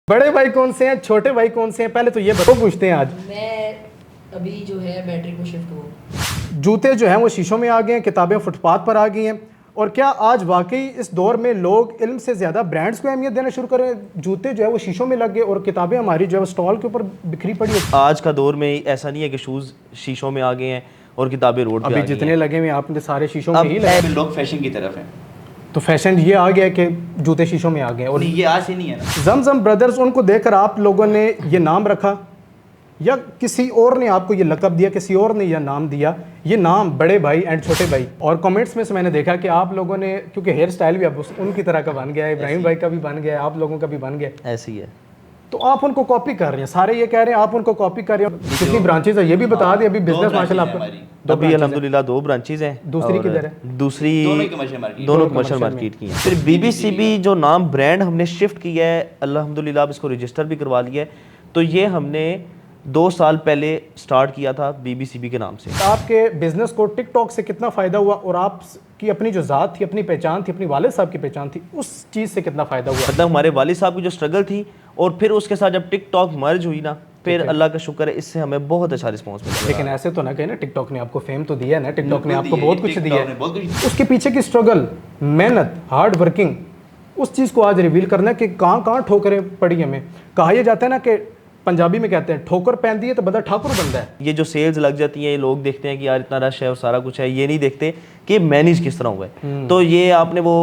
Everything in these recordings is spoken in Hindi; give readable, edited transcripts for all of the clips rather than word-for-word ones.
बड़े भाई कौन से हैं, छोटे भाई कौन से हैं, पहले तो ये पूछते हैं। आज मैं अभी जो है मैट्रिक में शिफ्ट हुआ। जूते जो हैं वो शीशों में आ गए हैं, किताबें फुटपाथ पर आ गई हैं। और क्या आज वाकई इस दौर में लोग इल्म से ज़्यादा ब्रांड्स को अहमियत देना शुरू करें? जूते जो है वो शीशों में लग गए और किताबें हमारी जो है स्टॉल के ऊपर बिखरी पड़ी है। आज का दौर में ऐसा नहीं है कि शूज़ शीशों में आ गए हैं और किताबें रोड पे अभी आ गई जितने हैं। लगे हुए आपने सारे शीशों में ही लगे। लोग फैशन की तरफ हैं, तो फैशन ये आ गया कि जूते शीशों में आ गए। और नहीं ये आज से नहीं है ना। जमजम ब्रदर्स, उनको देखकर आप लोगों ने ये नाम रखा या किसी और ने आपको ये लक़ब दिया, किसी और ने यह नाम दिया, ये नाम बड़े भाई एंड छोटे भाई? और कमेंट्स में से मैंने देखा कि आप लोगों ने, क्योंकि हेयर स्टाइल भी अब उनकी तरह का बन गया है, इब्राहिम भाई का भी बन गया है, आप लोगों का भी बन गया है, ऐसी है। तो आप उनको कॉपी कर रहे हैं। सारे ये कह रहे हैं आप उनको कॉपी कर रहे हो। कितनी ब्रांचेज है ये भी बता दें। अभी बिजनेस माशाल्लाह आपका अभी अल्हम्दुलिल्लाह 2 ब्रांचेज हैं। दूसरी और किधर है? दूसरी दोनों कमर्शियल मार्केट, दोनों कमर्शियल मार्केट की हैं। फिर बीबीसीबी जो नाम ब्रांड हमने शिफ्ट किया है, अल्हम्दुलिल्लाह अब इसको रजिस्टर भी करवा लिया है। तो ये हमने 2 साल पहले स्टार्ट किया था बीबीसीबी के नाम से। आपके बिजनेस को टिकटॉक से कितना फ़ायदा हुआ और आपकी अपनी जो ज़ात थी, अपनी पहचान थी, अपनी वालिद साहब की पहचान थी, उस चीज़ से कितना फ़ायदा हुआ? मतलब हमारे वालिद साहब की जो स्ट्रगल थी और फिर उसके साथ जब टिकटॉक मर्ज हुई ना, फिर अल्लाह का शुक्र है इससे हमें बहुत अच्छा रिस्पॉन्स मिला। लेकिन ऐसे तो ना कहे ना, टिकटॉक ने आपको फेम तो दिया है ना, टिकटॉक ने आपको दिया, बहुत कुछ टिकटॉक दिया ने है। बहुत कुछ उसके पीछे की स्ट्रगल, मेहनत, हार्ड वर्किंग, उस चीज़ को आज रिवील करना है कि कहाँ कहाँ ठोकरें पड़ी हमें। कहा यह जाता है ना कि पंजाबी में कहते हैं ठोकर पहन दी है तो बंदा ठाकुर बनता है। ये जो सेल्स लग जाती हैं, ये लोग देखते हैं कि यार इतना रश है और सारा कुछ है, ये नहीं देखते कि मैनेज किस तरह हुआ है। तो ये आपने वो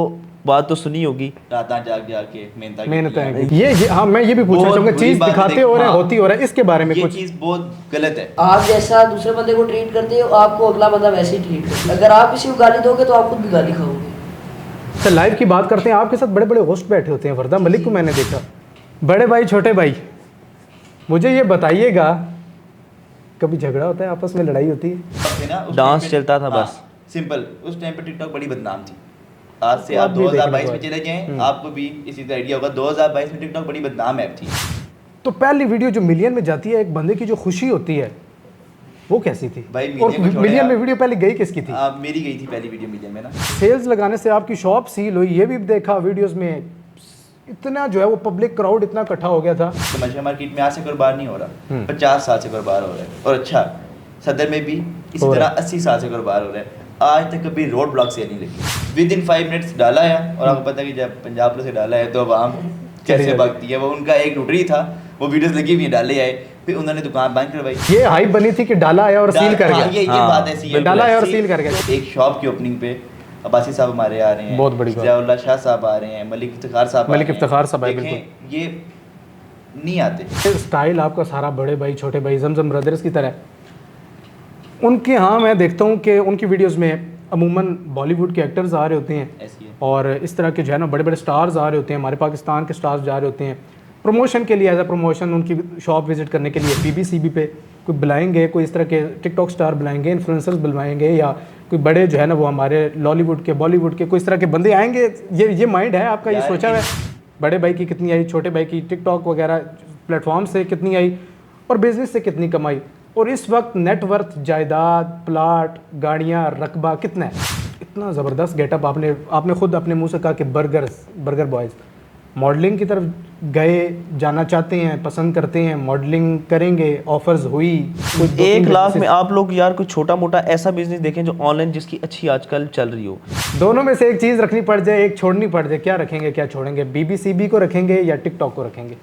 बात तो सुनी होगी, रात जाग जाग के मेहनत है ये हाँ, मैं ये भी पूछना चाहूँगा, चीज़ दिखाते हो रहे हैं, होती हो रहा है, इसके बारे में ये कुछ? चीज़ बहुत गलत है। आप जैसा दूसरे बंदे को ट्रीट करते हो, आपको अगला बंदा वैसे ही ट्रीट करता है। अगर आप किसी को गाली दोगे तो आप खुद भी गाली खाओगे। अच्छा, लाइव की बात करते हैं। आपके साथ बड़े बड़े होस्ट बैठे होते हैं। वर्दा मलिक को मैंने देखा। बड़े भाई छोटे भाई, मुझे ये बताइएगा, कभी झगड़ा होता है आपस में, लड़ाई होती है? डांस चलता था बस। सिंपल, उस टाइम पे टिकटॉक बड़ी बदनाम थी। आज से तो आप आप भी 2022 में देखने चले जाएं, आपको भी इसी तरह आइडिया होगा। 2022 में टिकटॉक बड़ी बदनाम ऐप थी। तो पहली वीडियो जो मिलियन में जाती है, एक बंदे की जो खुशी होती है, वो कैसी थी? भाई और मिलियन को छोड़े मिलियन में आप। वीडियो पहले गई किसकी थी? मेरी गई थी पहली वीडियो मिलियन में ना। सेल्स लगाने से आपकी शॉप सील हुई, ये भी देखा वीडियोस में। इतना जो है वो पब्लिक क्राउड इतना इकट्ठा हो गया था। कमर्शियल मार्केट में आज से कारोबार नहीं हो रहा, 50 साल से कारोबार हो रहा है। और अच्छा, सदर में भी इसी तरह 80 साल से कारोबार हो रहा है। आज तक कभी रोड ब्लॉक से नहीं लगी। विद इन 5 मिनट्स डाला है। और आपको पता है कि जब पंजाब पुलिस से डाला है तो आवाम कैसे भागती है। वो उनका एक रूटरी था, वो वीडियोस लगी हुई डाले आए, फिर उन्होंने दुकान बंद करवाई। ये हाइप बनी थी कि डाला आया और सील कर गया। ये बात ऐसी है, डाला है और सील कर गया। एक शॉप की ओपनिंग पे अब्बासी साहब हमारे आ रहे हैं, बहुत बड़ी बात। ज़ियाउल्लाह शाह साहब आ रहे हैं, मलिक इफ्तिखार साहब मलिक इफ्तिखार साहब आए, देखें, ये नहीं आते। स्टाइल आपका सारा बड़े भाई छोटे भाई जमजम ब्रदर्स की तरह। उनके यहाँ मैं देखता हूँ कि उनकी वीडियोस में अमूमन बॉलीवुड के एक्टर्स आ रहे होते हैं ऐसी है। और इस तरह के जो है ना बड़े बड़े स्टार्स आ रहे होते हैं, हमारे पाकिस्तान के स्टार्स जा रहे होते हैं प्रमोशन के लिए, एज अ प्रमोशन उनकी शॉप विजिट करने के लिए। बीबीसीबी पे कोई बुलाएंगे, कोई इस तरह के टिकटॉक स्टार बुलाएंगे, इन्फ्लुएंसर्स बुलवाएंगे, या कोई बड़े जो है ना वो हमारे लॉलीवुड के बॉलीवुड के कोई इस तरह के बंदे आएंगे। ये माइंड है आपका, ये सोचा हुआ है? बड़े भाई की कितनी आई, छोटे भाई की टिकटॉक वगैरह प्लेटफॉर्म से कितनी आई और बिजनेस से कितनी कमाई, और इस वक्त नेटवर्थ, जायदाद, प्लाट, गाड़ियाँ, रकबा कितना है? इतना ज़बरदस्त गेटअप। आपने खुद अपने मुंह से कहा कि बर्गर बॉयज़ मॉडलिंग की तरफ गए, जाना चाहते हैं, पसंद करते हैं, मॉडलिंग करेंगे, ऑफर्स हुई। 1 लाख में आप लोग यार कोई छोटा मोटा ऐसा बिजनेस देखें जो ऑनलाइन जिसकी अच्छी आजकल चल रही हो। दोनों में से एक चीज़ रखनी पड़ जाए, एक छोड़नी पड़ जाए, क्या रखेंगे, क्या छोड़ेंगे? बीबीसीबी को रखेंगे या टिकटॉक को रखेंगे?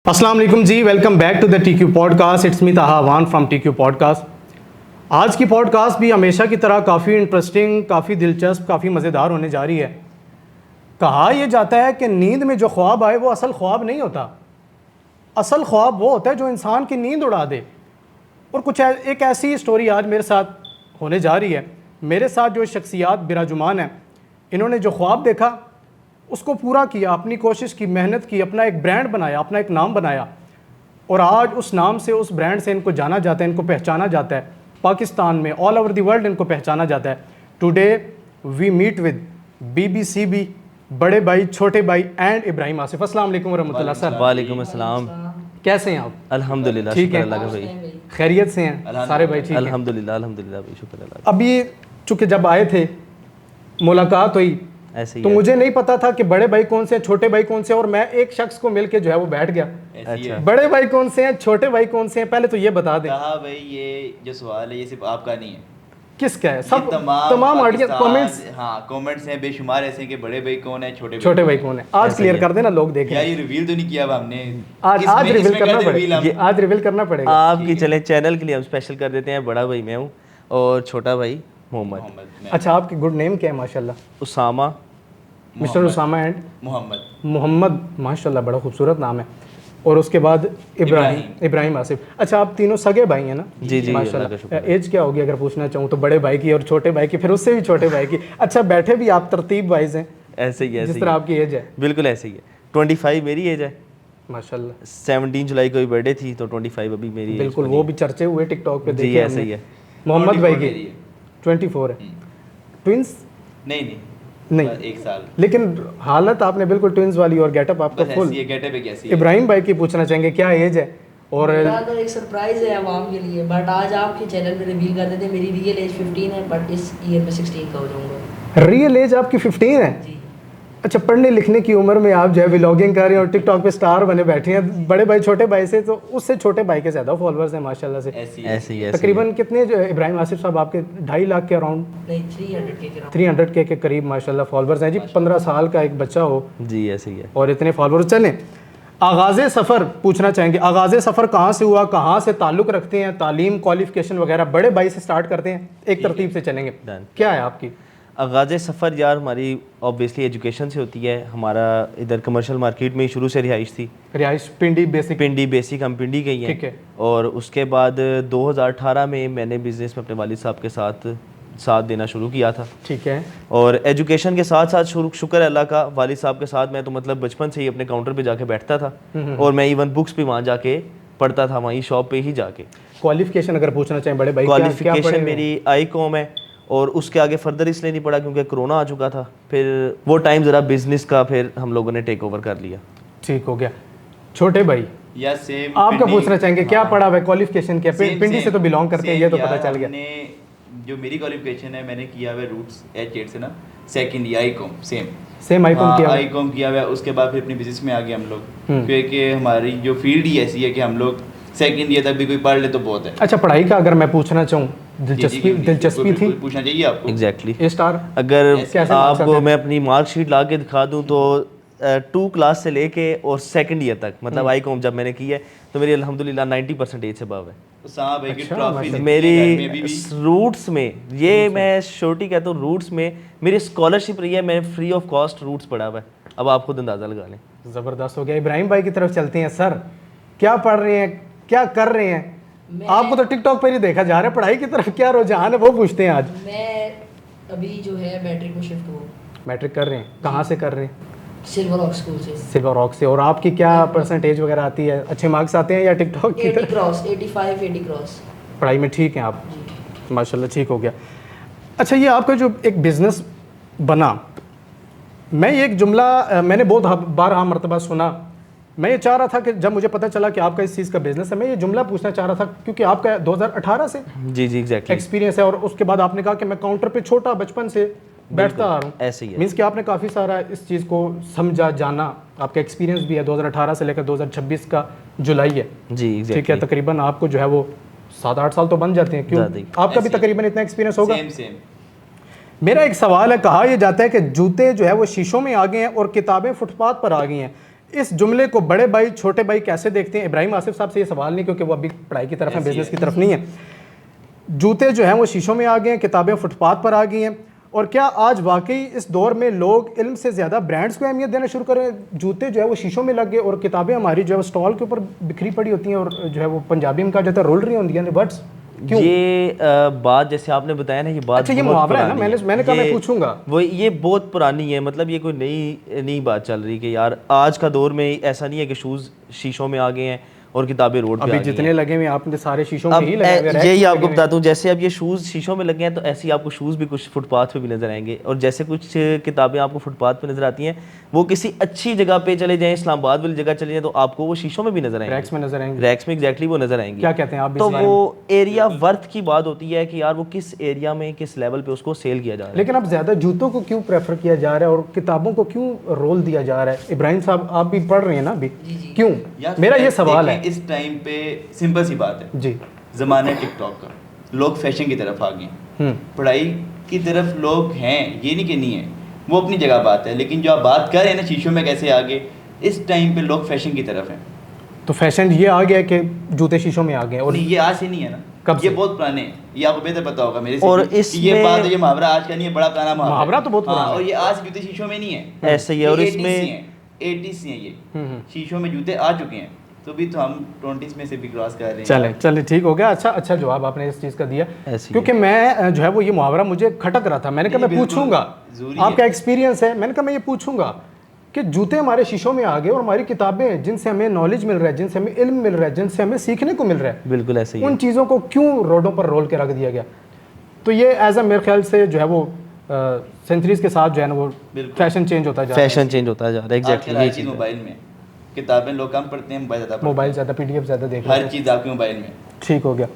अस्सलाम वालेकुम जी, welcome back to the TQ podcast. It's me Taha Awan from TQ podcast. आज की पॉडकास्ट भी हमेशा की तरह काफ़ी इंटरेस्टिंग, काफ़ी दिलचस्प, काफ़ी मज़ेदार होने जा रही है। कहा यह जाता है कि नींद में जो ख्वाब आए वो असल ख्वाब नहीं होता। असल ख्वाब वो होता है जो इंसान की नींद उड़ा दे। और कुछ एक ऐसी स्टोरी आज मेरे साथ होने जा रही है। मेरे साथ जो शख्सियात बिराजुमान हैं, इन्होंने जो ख्वाब देखा उसको पूरा किया, अपनी कोशिश की, मेहनत की, अपना एक ब्रांड बनाया, अपना एक नाम बनाया, और आज उस नाम से, उस ब्रांड से इनको जाना जाता है, इनको पहचाना जाता है। पाकिस्तान में, ऑल ओवर द वर्ल्ड इनको पहचाना जाता है। टुडे वी मीट विद बीबीसीबी, बड़े भाई छोटे भाई एंड इब्राहिम आसिफ। अस्सलाम वालेकुम रहमतुल्लाह सर। वालेकुम अस्सलाम। कैसे हैं आप? अल्हम्दुलिल्लाह, ठीक शुक्र है। अल्लाह का भाई। खैरियत से हैं सारे भाई? ठीक है। अल्हम्दुलिल्लाह अल्हम्दुलिल्लाह भाई, शुक्र अल्लाह का। अभी चूंकि जब आए थे मुलाकात हुई ऐसे ही तो है। मुझे नहीं पता था कि बड़े भाई कौन से हैं, छोटे भाई कौन से हैं, और मैं एक शख्स को मिलके जो है वो बैठ गया। ऐसी अच्छा। है। बड़े भाई कौन से हैं, छोटे भाई कौन से हैं, पहले तो ये बता दें। कहा भाई ये जो सवाल है ये सिर्फ आपका नहीं है, किसका है? ये सब तमाम ऑडियंस पाकिस्तान- कमेंट्स। हाँ कमेंट्स हैं बेशुमार ऐसे कि बड़े भाई कौन है, छोटे भाई कौन है, आज ऐसा क्लियर ही कर देना, लोग देखें। यार ये रिवील तो नहीं किया अब हमने। आज इसमें- रिवील इसमें करना कर दे reveal पड़ेगा, हम। आज रिवील करना पड़ेगा। आपकी चले चैनल के लिए हम स्पेशल कर देते हैं, बड़ा भाई मैं हूँ और छोटा भाई मोहम्मद। मोहम्मद मैं- अच्छा, आपकी गुड नेम क्या है? माशाल्लाह, उसामा। मिस्टर मोहम्मद- उसामा एंड मोहम्मद मोहम्मद, माशाल्लाह बड़ा खूबसूरत नाम है। और उसके बाद इब्राहिम आसिफ। अच्छा, आप तीनों सगे भाई हैं ना? जी, जी, अल्लाह का शुक्र माशाल्लाह। है। एज क्या होगी अगर पूछना चाहूँ तो? बड़े भाई की और छोटे भाई की, फिर उससे भी छोटे भाई की। अच्छा, बैठे भी आप तरतीब वाइज हैं ऐसे ही ऐसे जिस ही तरह है। आपकी एज है? बिल्कुल ऐसे ही है। 25 मेरी एज है, माशाल्लाह, 17 जुलाई को ही बर्थडे थी तो 25 अभी मेरी age बिल्कुल। बनी वो है। भी चर्चे हुए टिकटॉक पे, जी देखे ऐसे हमने। ही है। मोहम्मद भाई 24 की मेरी है। 24 है। ट्विंस नहीं नहीं नहीं, बस एक साल लेकिन हालत आपने बिल्कुल ट्विंस वाली और गेटअप आपका बस फुल। ऐसी है, गेटअप है कैसी है। इब्राहिम भाई की पूछना चाहेंगे क्या एज है? और मेरा तो एक सरप्राइज है आवाम के लिए, बट आज आपके चैनल पे रिवील कर देते हैं। मेरी रियल एज 15 है, बट इस ईयर में 16 का हो जाऊंगा। रियल एज आपकी 15 है? जी। अच्छा, पढ़ने लिखने की उम्र में आप जो है व्लॉगिंग कर रहे हैं और टिकटॉक पे स्टार बने बैठे हैं। बड़े भाई छोटे भाई से तो उससे छोटे भाई के ज़्यादा फॉलोअर्स हैं माशाल्लाह से। ऐसी ऐसे ही है। तकरीबन कितने जो है इब्राहिम आसिफ साहब आपके 2.5 लाख के अराउंड, नहीं 300 के अराउंड। 300 के करीब माशाल्लाह फॉलोअर्स हैं जी। 15 साल का एक बच्चा हो जी ऐसे ही है। और इतने फॉलोअर्स। चलें, आगाज़ सफ़र पूछना चाहेंगे। आगाज़ सफ़र कहाँ से हुआ, कहाँ से ताल्लुक़ रखते हैं, तालीम क्वालिफिकेशन वगैरह? बड़े भाई से स्टार्ट करते हैं, एक तरतीब से चलेंगे। Done. क्या है आपकी? आगाज़ सफ़र यार हमारी ऑब्वियसली एजुकेशन से होती है। हमारा इधर कमर्शियल मार्केट में ही शुरू से रिहाइश थी। रिहाइश पिंडी बेसिक? पिंडी बेसिक, हम पिंडी गई ठीक है। हैं। और उसके बाद 2018 में मैंने बिज़नेस में अपने वालिद साहब के साथ देना शुरू किया था। ठीक है। और एजुकेशन के साथ साथ शुक्र है अल्लाह का, वालिद साहब के साथ मैं तो मतलब बचपन से ही अपने काउंटर पे जाके बैठता था और मैं इवन बुक्स भी वहाँ जाके पढ़ता था, वहीं शॉप पे ही जाके। क्वालिफिकेशन अगर पूछना चाहें बड़े भाई, क्या पढ़े क्वालिफिकेशन हुए हैं? मेरी आई.कॉम है और उसके आगे फर्दर इसलिए नहीं पढ़ा क्योंकि कोरोना आ चुका था। फिर वो टाइम ज़रा बिजनेस का फिर हम लोगों ने टेक ओवर कर लिया। ठीक हो गया। छोटे भाई या सेम आपका पूछना चाहेंगे क्या पढ़ा हुआ है, क्वालिफिकेशन क्या? Same, पिंडी same, से तो बिलोंग करते हैं, same ये तो यार, पता चल गया। हमने जो मेरी क्वालिफिकेशन है मैंने किया हुआ रूट्स H8 से ना, second year ICom same same ICom किया हुआ है? आई.कॉम किया हुआ है। उसके बाद फिर अपनी बिजनेस में आ गए हम लोग, हम्म। क्योंकि हमारी जो फील्ड ही ऐसी है कि हम लोग सेकंड ईयर तक भी कोई पढ़ ले तो बहुत है। अच्छा, पढ़ाई का अगर मैं पूछना चाहूँ, जी, दिलचस्पी जी, दिलचस्पी थी? बिल्कुल पूछना चाहिए आपको। एग्जैक्टली। ए स्टार अगर कैसे marks आते आपको हैं? मैं अपनी मार्कशीट ला के दिखा दूँ तो 2 क्लास से लेके और सेकंड ईयर तक मतलब आई.कॉम जब मैंने की है तो मेरी अल्हम्दुलिल्लाह 90% से अबव है। तो साहब भाई की अच्छा, ट्रॉफी माशाल्लाह। मेरी रूट्स में, ये मैं श्योरिटी कहता हूँ, रूट्स में मेरी स्कॉलरशिप रही है। मैंने फ्री ऑफ कॉस्ट रूट्स पढ़ा हुआ है। अब आप खुद अंदाज़ा लगा लें। ज़बरदस्त हो गया। इब्राहिम भाई की तरफ चलते हैं। सर क्या पढ़ रहे हैं, क्या कर रहे हैं? आपको तो टिकटॉक पर ही देखा जा रहा है, पढ़ाई की तरफ क्या रुझान है वो पूछते हैं आज। मैं अभी जो है मैट्रिक में शिफ्ट हुआ, मैट्रिक कर रहे हैं, कहाँ से कर रहे हैं? सिल्वर रॉक स्कूल से। सिल्वर रॉक से। और आपकी क्या परसेंटेज वगैरह आती है? अच्छे मार्क्स आते हैं या टिकटॉक की 80 तरफ? Cross, 85 80 cross. पढ़ाई में ठीक हैं आप? जी। माशाल्लाह, ठीक हो गया। अच्छा, ये आपका जो एक बिज़नेस बना, मैं ये एक जुमला मैंने बहुत बार मरतबा सुना। मैं ये चाह रहा था कि जब मुझे पता चला कि आपका इस चीज़ का बिज़नेस है, मैं ये जुमला पूछना चाह रहा था क्योंकि आपका 2018 से जी जी एग्जैक्टली एक्सपीरियंस है और उसके बाद आपने कहा कि मैं काउंटर पे छोटा बचपन से बैठता आ रहा हूँ। ऐसे ही है। मीन्स कि आपने काफ़ी सारा इस चीज़ को समझा, जाना, आपका एक्सपीरियंस भी है। 2018 से लेकर 2026 का जुलाई है, जी ठीक है? एग्जैक्टली। तकरीबन आपको जो है वो 7-8 साल तो बन जाते हैं। क्यों? ज़्यादा ही। आपका भी ऐसे ही। तकरीबन इतना एक्सपीरियंस होगा। Same same. मेरा एक सवाल है, कहा यह जाता है कि जूते जो है वो शीशों में आ गए हैं और किताबें फुटपाथ पर आ गई हैं। इस जुमले को बड़े भाई छोटे भाई कैसे देखते हैं? इब्राहिम आसिफ साहब से ये सवाल नहीं, क्योंकि वो अभी पढ़ाई की तरफ है, बिजनेस की तरफ नहीं है। जूते जो हैं वो शीशों में आ गए हैं, किताबें फुटपाथ पर आ गई हैं। और क्या आज वाकई इस दौर में लोग इल्म से ज़्यादा ब्रांड्स को अहमियत देना शुरू करें? जूते जो है वो शीशों में लग गए और किताबें हमारी जो है वो स्टॉल के ऊपर बिखरी पड़ी होती हैं और जो है वो पंजाबी में कहा जाता है रोल रही होती हैं बट्स। क्यों? ये बात जैसे आपने बताया ना, ये बात अच्छा, ये बहुत मुहावरा है ना, पुरानी मैंने कहा मैं ये- पूछूंगा। वो ये बहुत पुरानी है, मतलब ये कोई नई बात चल रही कि यार आज का दौर में ऐसा नहीं है कि शूज़ शीशों में आ गए हैं और किताबें रोड पे अभी आ गई जितने हैं। लगे हुए हैं आपने सारे शीशों में अब ही लगे हुए हैं, यही रैक्स में आपको लगे हुए हैं। बताता हूँ, जैसे अब ये शूज़ शीशों में लगे हैं तो ऐसे ही आपको शूज़ भी कुछ फुटपाथ पे भी नजर आएंगे, और जैसे कुछ किताबें आपको फुटपाथ पे नजर आती हैं वो किसी अच्छी जगह पे चले जाएं, इस्लामाबाद वाली जगह चले जाएं तो आपको वो शीशों में भी नजर आएंगे, रैक्स में नजर आएंगे। रैक्स में एग्जैक्टली वो नजर आएंगी। क्या कहते हैं आप इस तो बारे वो एरिया वर्थ की बात होती है कि यार वो किस एरिया में किस लेवल पे उसको सेल किया जा रहा है। लेकिन अब ज्यादा जूतों को क्यों प्रेफर किया जा रहा है और किताबों को क्यों रोल दिया जा रहा है? इब्राहिम साहब आप भी पढ़ रहे हैं ना अभी, क्यों? यार मेरा ये सवाल है। इस टाइम पे सिंपल सी बात है, जी। ज़माना टिकटॉक का, लोग फैशन की तरफ आ गए हैं, पढ़ाई की तरफ लोग हैं, ये नहीं कि नहीं है, वो अपनी जगह बात है, लेकिन जो आप बात कर रहे हैं ना शीशों में कैसे आगे, इस टाइम पे लोग फैशन की तरफ हैं। तो फैशन ये आ गया है कि जूते शीशों में आ गए, और नहीं, ये आज से नहीं है ना, कब ये से? बहुत पुराने हैं, ये आपको बेहतर पता होगा मेरे से और भी, कि इसमें- ये बात ये मुहावरा आज का नहीं है, बड़ा पुराना मुहावरा तो बहुत हाँ, पुराना और है। ये आज जूते शीशों में नहीं है, ऐसे ही है। और इसमें 80s से हैं ये शीशों में जूते आ चुके हैं, तो भी तो हम 20s में से भी क्रॉस कर रहे हैं। चले चले ठीक हो गया। अच्छा जवाब आपने इस चीज़ का दिया, ऐसी क्योंकि मैं जो है वो ये मुहावरा मुझे खटक रहा था। मैंने कहा नहीं, मैं बिल्कुल पूछूंगा, ज़रूरी है। आपका एक्सपीरियंस है, मैंने कहा मैं ये पूछूंगा कि जूते हमारे शीशों में आ गए और हमारी किताबें हैं जिनसे हमें नॉलेज मिल रहा है, जिनसे हमें इल्म मिल रहा है, जिनसे हमें सीखने को मिल रहा है, बिल्कुल ऐसे ही उन है। चीज़ों को क्यों रोडों पर रोल के रख दिया गया? तो ये एज अ मेरे ख्याल से जो है वो सेंचुरीज के साथ जो है ना वो बिल्कुल। फैशन चेंज होता जा रहा है। फैशन चेंज होता जा रहा है, एग्जैक्टली हर यही चीज़ चीज़ है। मोबाइल में, किताबें लोग कम पढ़ते हैं, मोबाइल ज़्यादा पढ़ते मोबाइल ज़्यादा, PDF ज़्यादा देख हैं, रहे हर चीज़ आपके मोबाइल में। ठीक हो गया।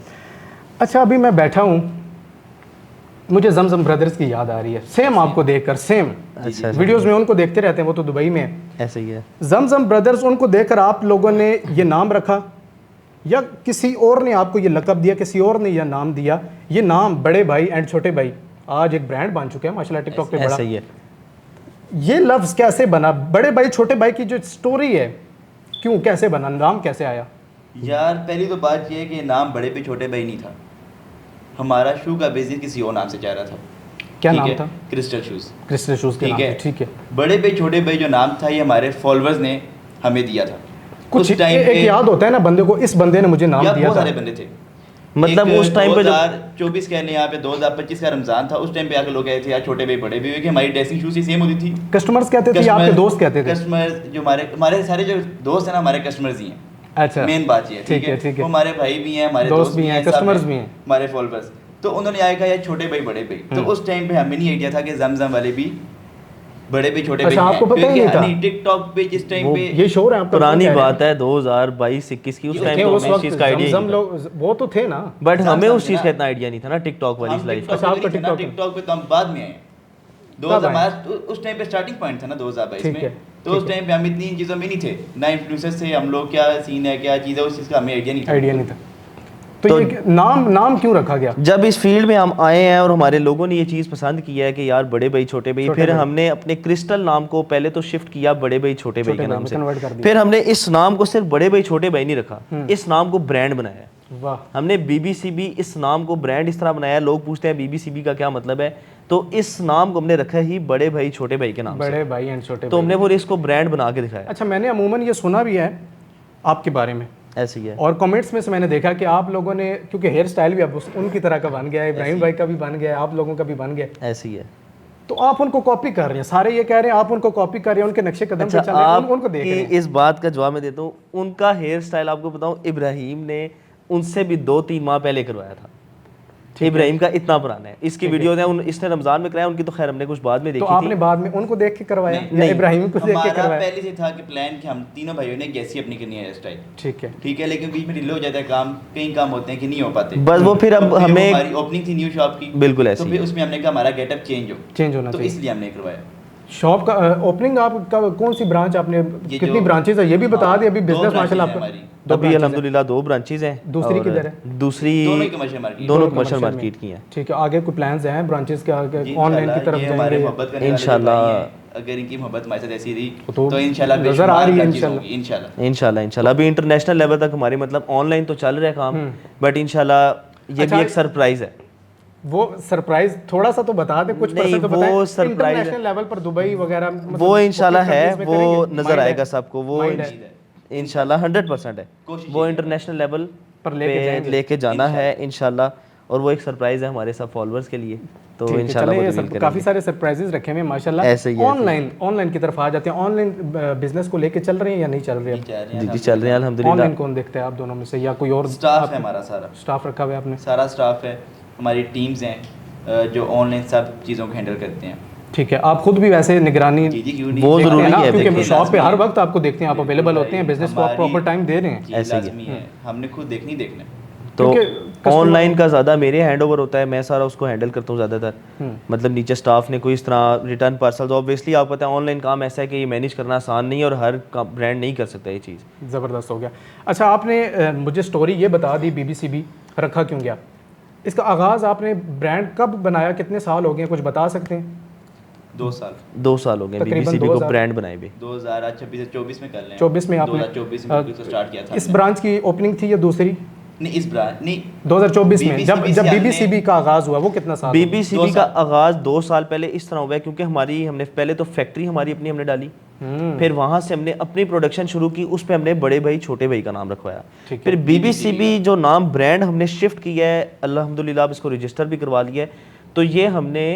अच्छा अभी मैं बैठा हूँ, मुझे जमजम ब्रदर्स की याद आ रही है, सेम आपको देखकर, सेम अच्छा वीडियोस में उनको देखते रहते हैं, वो तो दुबई में है। ऐसे ही है। जमजम ब्रदर्स, उनको देखकर आप लोगों ने ये नाम रखा या किसी और ने आपको ये लक़ब दिया, किसी और ने यह नाम दिया? ये नाम बड़े भाई एंड छोटे भाई आज एक ब्रांड बन चुके हैं माशाल्लाह टिकटॉक पे बड़ा। ऐसे ही है। ये लफ्ज़ कैसे बना? बड़े भाई छोटे भाई की जो स्टोरी है, क्यों, कैसे बना, नाम कैसे आया? यार पहली तो बात ये है कि नाम बड़े पे छोटे भाई नहीं था, हमारा शू का बिजनेस किसी और नाम से जा रहा था। क्या ठीक नाम है? था? Crystal shoes. क्रिस्टल शूज़ के ठीक नाम है। से, ठीक है। बड़े पे छोटे भाई जो नाम था ये हमारे फॉलोअर्स ने हमें दिया था। कुछ उस टाइम एक याद होता है ना बंदे को, इस बंदे ने मुझे नाम यार दिया बहुत था। सारे बंदे थे, मतलब एक उस टाइम पे जब 2024 कहने यहाँ पे 2025 का रमजान था, उस टाइम पे आके लोग कहते थे यार छोटे भाई बड़े भाई, कि हमारी ड्रेसिंग शूज ही सेम होती थी। कस्टमर्स कहते थे या आपके दोस्त कहते थे? कस्टमर जो हमारे सारे जो दोस्त हैं ना, हमारे कस्टमर्स ही हैं। अच्छा, मेन बात ये है, ठीक है, ठीक है। वो हमारे भाई भी हैं, हमारे दोस्त भी हैं, सब customers भी हैं। हमारे फॉलोअर्स। तो उन्होंने आया कहा यार छोटे भाई बड़े भाई, तो उस टाइम पे हमें नहीं आइडिया था कि जमजम वाले भी बड़े भाई छोटे भाई अच्छा, आपको पता ही नहीं था? टिकटॉक पे जिस टाइम वो पे ये शोर है आपका, पुरानी कह रहे हैं। बात है 2022-21 की, उस ये टाइम थे पे उस हमें इस वक्त चीज़ का आइडिया जमजम नहीं था, लोग वो तो थे ना। बट हमें उस समझे चीज़ ना? का इतना आइडिया नहीं था ना टिकटॉक वाली हम लाइफ टिकटॉक अच्छा, पे आपका नहीं थे ना, टिकटॉक टिकटॉक पे तो हम बाद में आए। कब आए? 2000 उस टाइम पे स्टार्टिंग पॉइंट था ना 2022 ठीक में, है, तो ठीक उस है। टाइम पे हम इतनी इन चीज़ों में नहीं थे ना, इन्फ्लुएंसर थे हम लोग, क्या सीन है क्या चीज़ है उस चीज़ का हमें आइडिया नहीं था। आइडिया नहीं था। तो तो- ये नाम क्यों रखा गया? जब इस फील्ड में हम आए हैं और हमारे लोगों ने ये चीज़ पसंद किया है कि यार बड़े भाई छोटे भाई, छोटे फिर भाई। हमने अपने क्रिस्टल नाम को पहले तो शिफ्ट किया बड़े भाई छोटे भाई छोटे के भाई नाम में से, convert कर दिया। फिर हमने इस नाम को सिर्फ बड़े भाई छोटे भाई नहीं रखा, इस नाम को ब्रांड बनाया। वाह, हमने BBCB इस नाम को ब्रांड इस तरह बनाया। लोग पूछते हैं BBCB का क्या मतलब है, तो इस नाम को हमने रखा ही बड़े भाई छोटे भाई के नाम से, बड़े भाई एंड छोटे तो भाई। हमने वो इसको ब्रांड बना के दिखाया। अच्छा, मैंने अमूमन ये सुना भी है आपके बारे में, ऐसे ही है। और कमेंट्स में से मैंने देखा कि आप लोगों ने, क्योंकि हेयर स्टाइल भी अब उनकी तरह का बन गया है, इब्राहिम भाई का भी बन गया है, आप लोगों का भी बन गया है, ऐसे ही है। तो आप उनको कॉपी कर रहे हैं। सारे ये कह रहे हैं आप उनको कॉपी कर रहे हैं, उनके नक्शे कदम पे अच्छा, चल रहे हैं, आप उनको देख रहे हैं। इस बात का जवाब मैं देता हूँ। उनका हेयर स्टाइल आपको बताऊँ, इब्राहिम ने उनसे भी 2-3 माह पहले करवाया था। इब्राहिम का इतना पुराना है, इसकी वीडियो है, इसने रमजान में कराया, उनकी तो खैर हमने कुछ बाद में तो देखी आपने थी। बाद में उनको देख के करवाया या नहीं, इब्राहिम को देख के हमारा करवाया? पहले से था कि प्लान कि हम तीनों भाइयों ने कैसी अपनी करनी है हेयर स्टाइल, ठीक है, ठीक है, लेकिन बीच में डिले हो जाता है, काम कई काम होते हैं कि नहीं हो पाते। बस वो फिर अब तो हमें हमारी ओपनिंग थी न्यू शॉप की, बिल्कुल तो ऐसी फिर उसमें हमने कहा हमारा गेटअप चेंज होना तो चाहिए। इसलिए हमने करवाया। शॉप का ओपनिंग आपका कौन सी ब्रांच आपने, ये कितनी जो- ब्रांचेज है ये भी बता हाँ, दिया? अभी दो बिजनेस branches माशाल्लाह हैं आपका हमारी। दो अभी branches हैं। अल्हम्दुलिल्लाह 2 ब्रांचेज हैं। दूसरी और किधर है? दूसरी दोनों ही कमर्शियल मार्केट। दोनों commercial कमर्शियल में। मार्केट की हैं। ठीक है, आगे कोई प्लान्स हैं ब्रांचेस के आगे, जी, ऑनलाइन की इंशाल्लाह, तरफ ये हमारे जाएंगे? मोहब्बत करने वाले इंशाल्लाह। भाई हैं, अगर इनकी मोहब्बत हमारे साथ ऐसी रही तो तो इंशाल्लाह नज़र आ बेशुमार रही है ब्रांचेस इंशाल्लाह। होंगी, इंशाल्लाह। इंशाल्लाह अभी इंटरनेशनल लेवल तक हमारी, मतलब ऑनलाइन तो चल रहा है काम, बट इंशाल्लाह ये अच्छा, भी एक सरप्राइज है। वो सरप्राइज थोड़ा सा तो बता दे, कुछ नहीं, परसेंट तो वो बताएं। surprise इंटरनेशनल लेवल पर दुबई वगैरह मतलब वो इंशाल्लाह किस है, countries में वो करेंगे? नजर Mind है? आएगा सबको, वो Mind है? इंशाल्लाह 100% है। कोशिश वो यही इंटरनेशनल लेवल पर लेके पे जाएंगे। लेके जाना है इंशाल्लाह। और वो एक सरप्राइज़ है हमारे सब फॉलोअर्स के लिए, तो ठीक है, इंशाल्लाह चले वो ये रिवील सब करेंगे। काफ़ी सारे सरप्राइजेस रखे हुए हैं माशाल्लाह। ऐसे ही है, ऑनलाइन की तरफ आ जाते हैं। ऑनलाइन बिजनेस को लेके चल रहे हैं या नहीं चल रहे? जी जी चल रहे हैं अल्हम्दुलिल्लाह। ऑनलाइन कौन देखते हैं आप दोनों में से, या कोई और स्टाफ है हमारा सारा, स्टाफ रखा हुआ है आपने? सारा स्टाफ है, हमारी टीम्स हैं जो ऑनलाइन सब चीज़ों को हैंडल करते हैं। ठीक है, आप खुद भी वैसे निगरानी जी जी क्यों नहीं, वो देखते ज़रूरी हैं ना, है, क्योंकि देखिए, शॉप पे लाजमी हर है। वक्त आपको देखते हैं, आप अवेलेबल होते हैं, बिजनेस को आप हमारी- प्रॉपर टाइम दे रहे हैं। जी, ऐसे ही है। लाजमी है, हमने खुद देखनी देखना है। तो क्योंकि ऑनलाइन का ज़्यादा मेरे हैंडओवर होता है, मैं सारा उसको हैंडल करता हूँ ज़्यादातर। मतलब नीचे स्टाफ ने कोई इस तरह रिटर्न पार्सल, तो ऑब्वियसली आपको पता है ऑनलाइन काम ऐसा है कि ये मैनेज करना आसान नहीं है और हर ब्रांड नहीं कर सकता ये चीज़। ज़बरदस्त हो गया। अच्छा, आपने मुझे स्टोरी ये बता दी, BBCB रखा क्यों गया? इसका आगाज़ आपने ब्रांड कब बनाया, कितने साल हो गए, कुछ बता सकते हैं? 2 साल 2 साल हो गए तकरीबन BBCB को 2000 ब्रांड बनाए हुए। 2026 से 24 में कर लें। 24 में आपने 2024 में बिल्कुल स्टार्ट किया था इस हमने। ब्रांच की ओपनिंग थी या दूसरी? नहीं इस ब्रांड नहीं 2024 में जब BBCB से हमने- BBCB का आगाज़ हुआ, वो कितना साल हो गए? BBCB 2 का साल। आगाज़ 2 साल पहले इस तरह हुआ है क्योंकि हमने पहले तो फैक्ट्री हमारी अपनी हमने डाली, फिर वहाँ से हमने अपनी प्रोडक्शन शुरू की, उस पे हमने बड़े भाई छोटे भाई का नाम रखवाया। ठीक है। फिर BBCB जो नाम ब्रांड हमने शिफ्ट किया है, अल्हम्दुलिल्लाह अब इसको रजिस्टर भी करवा लिया है। तो ये हमने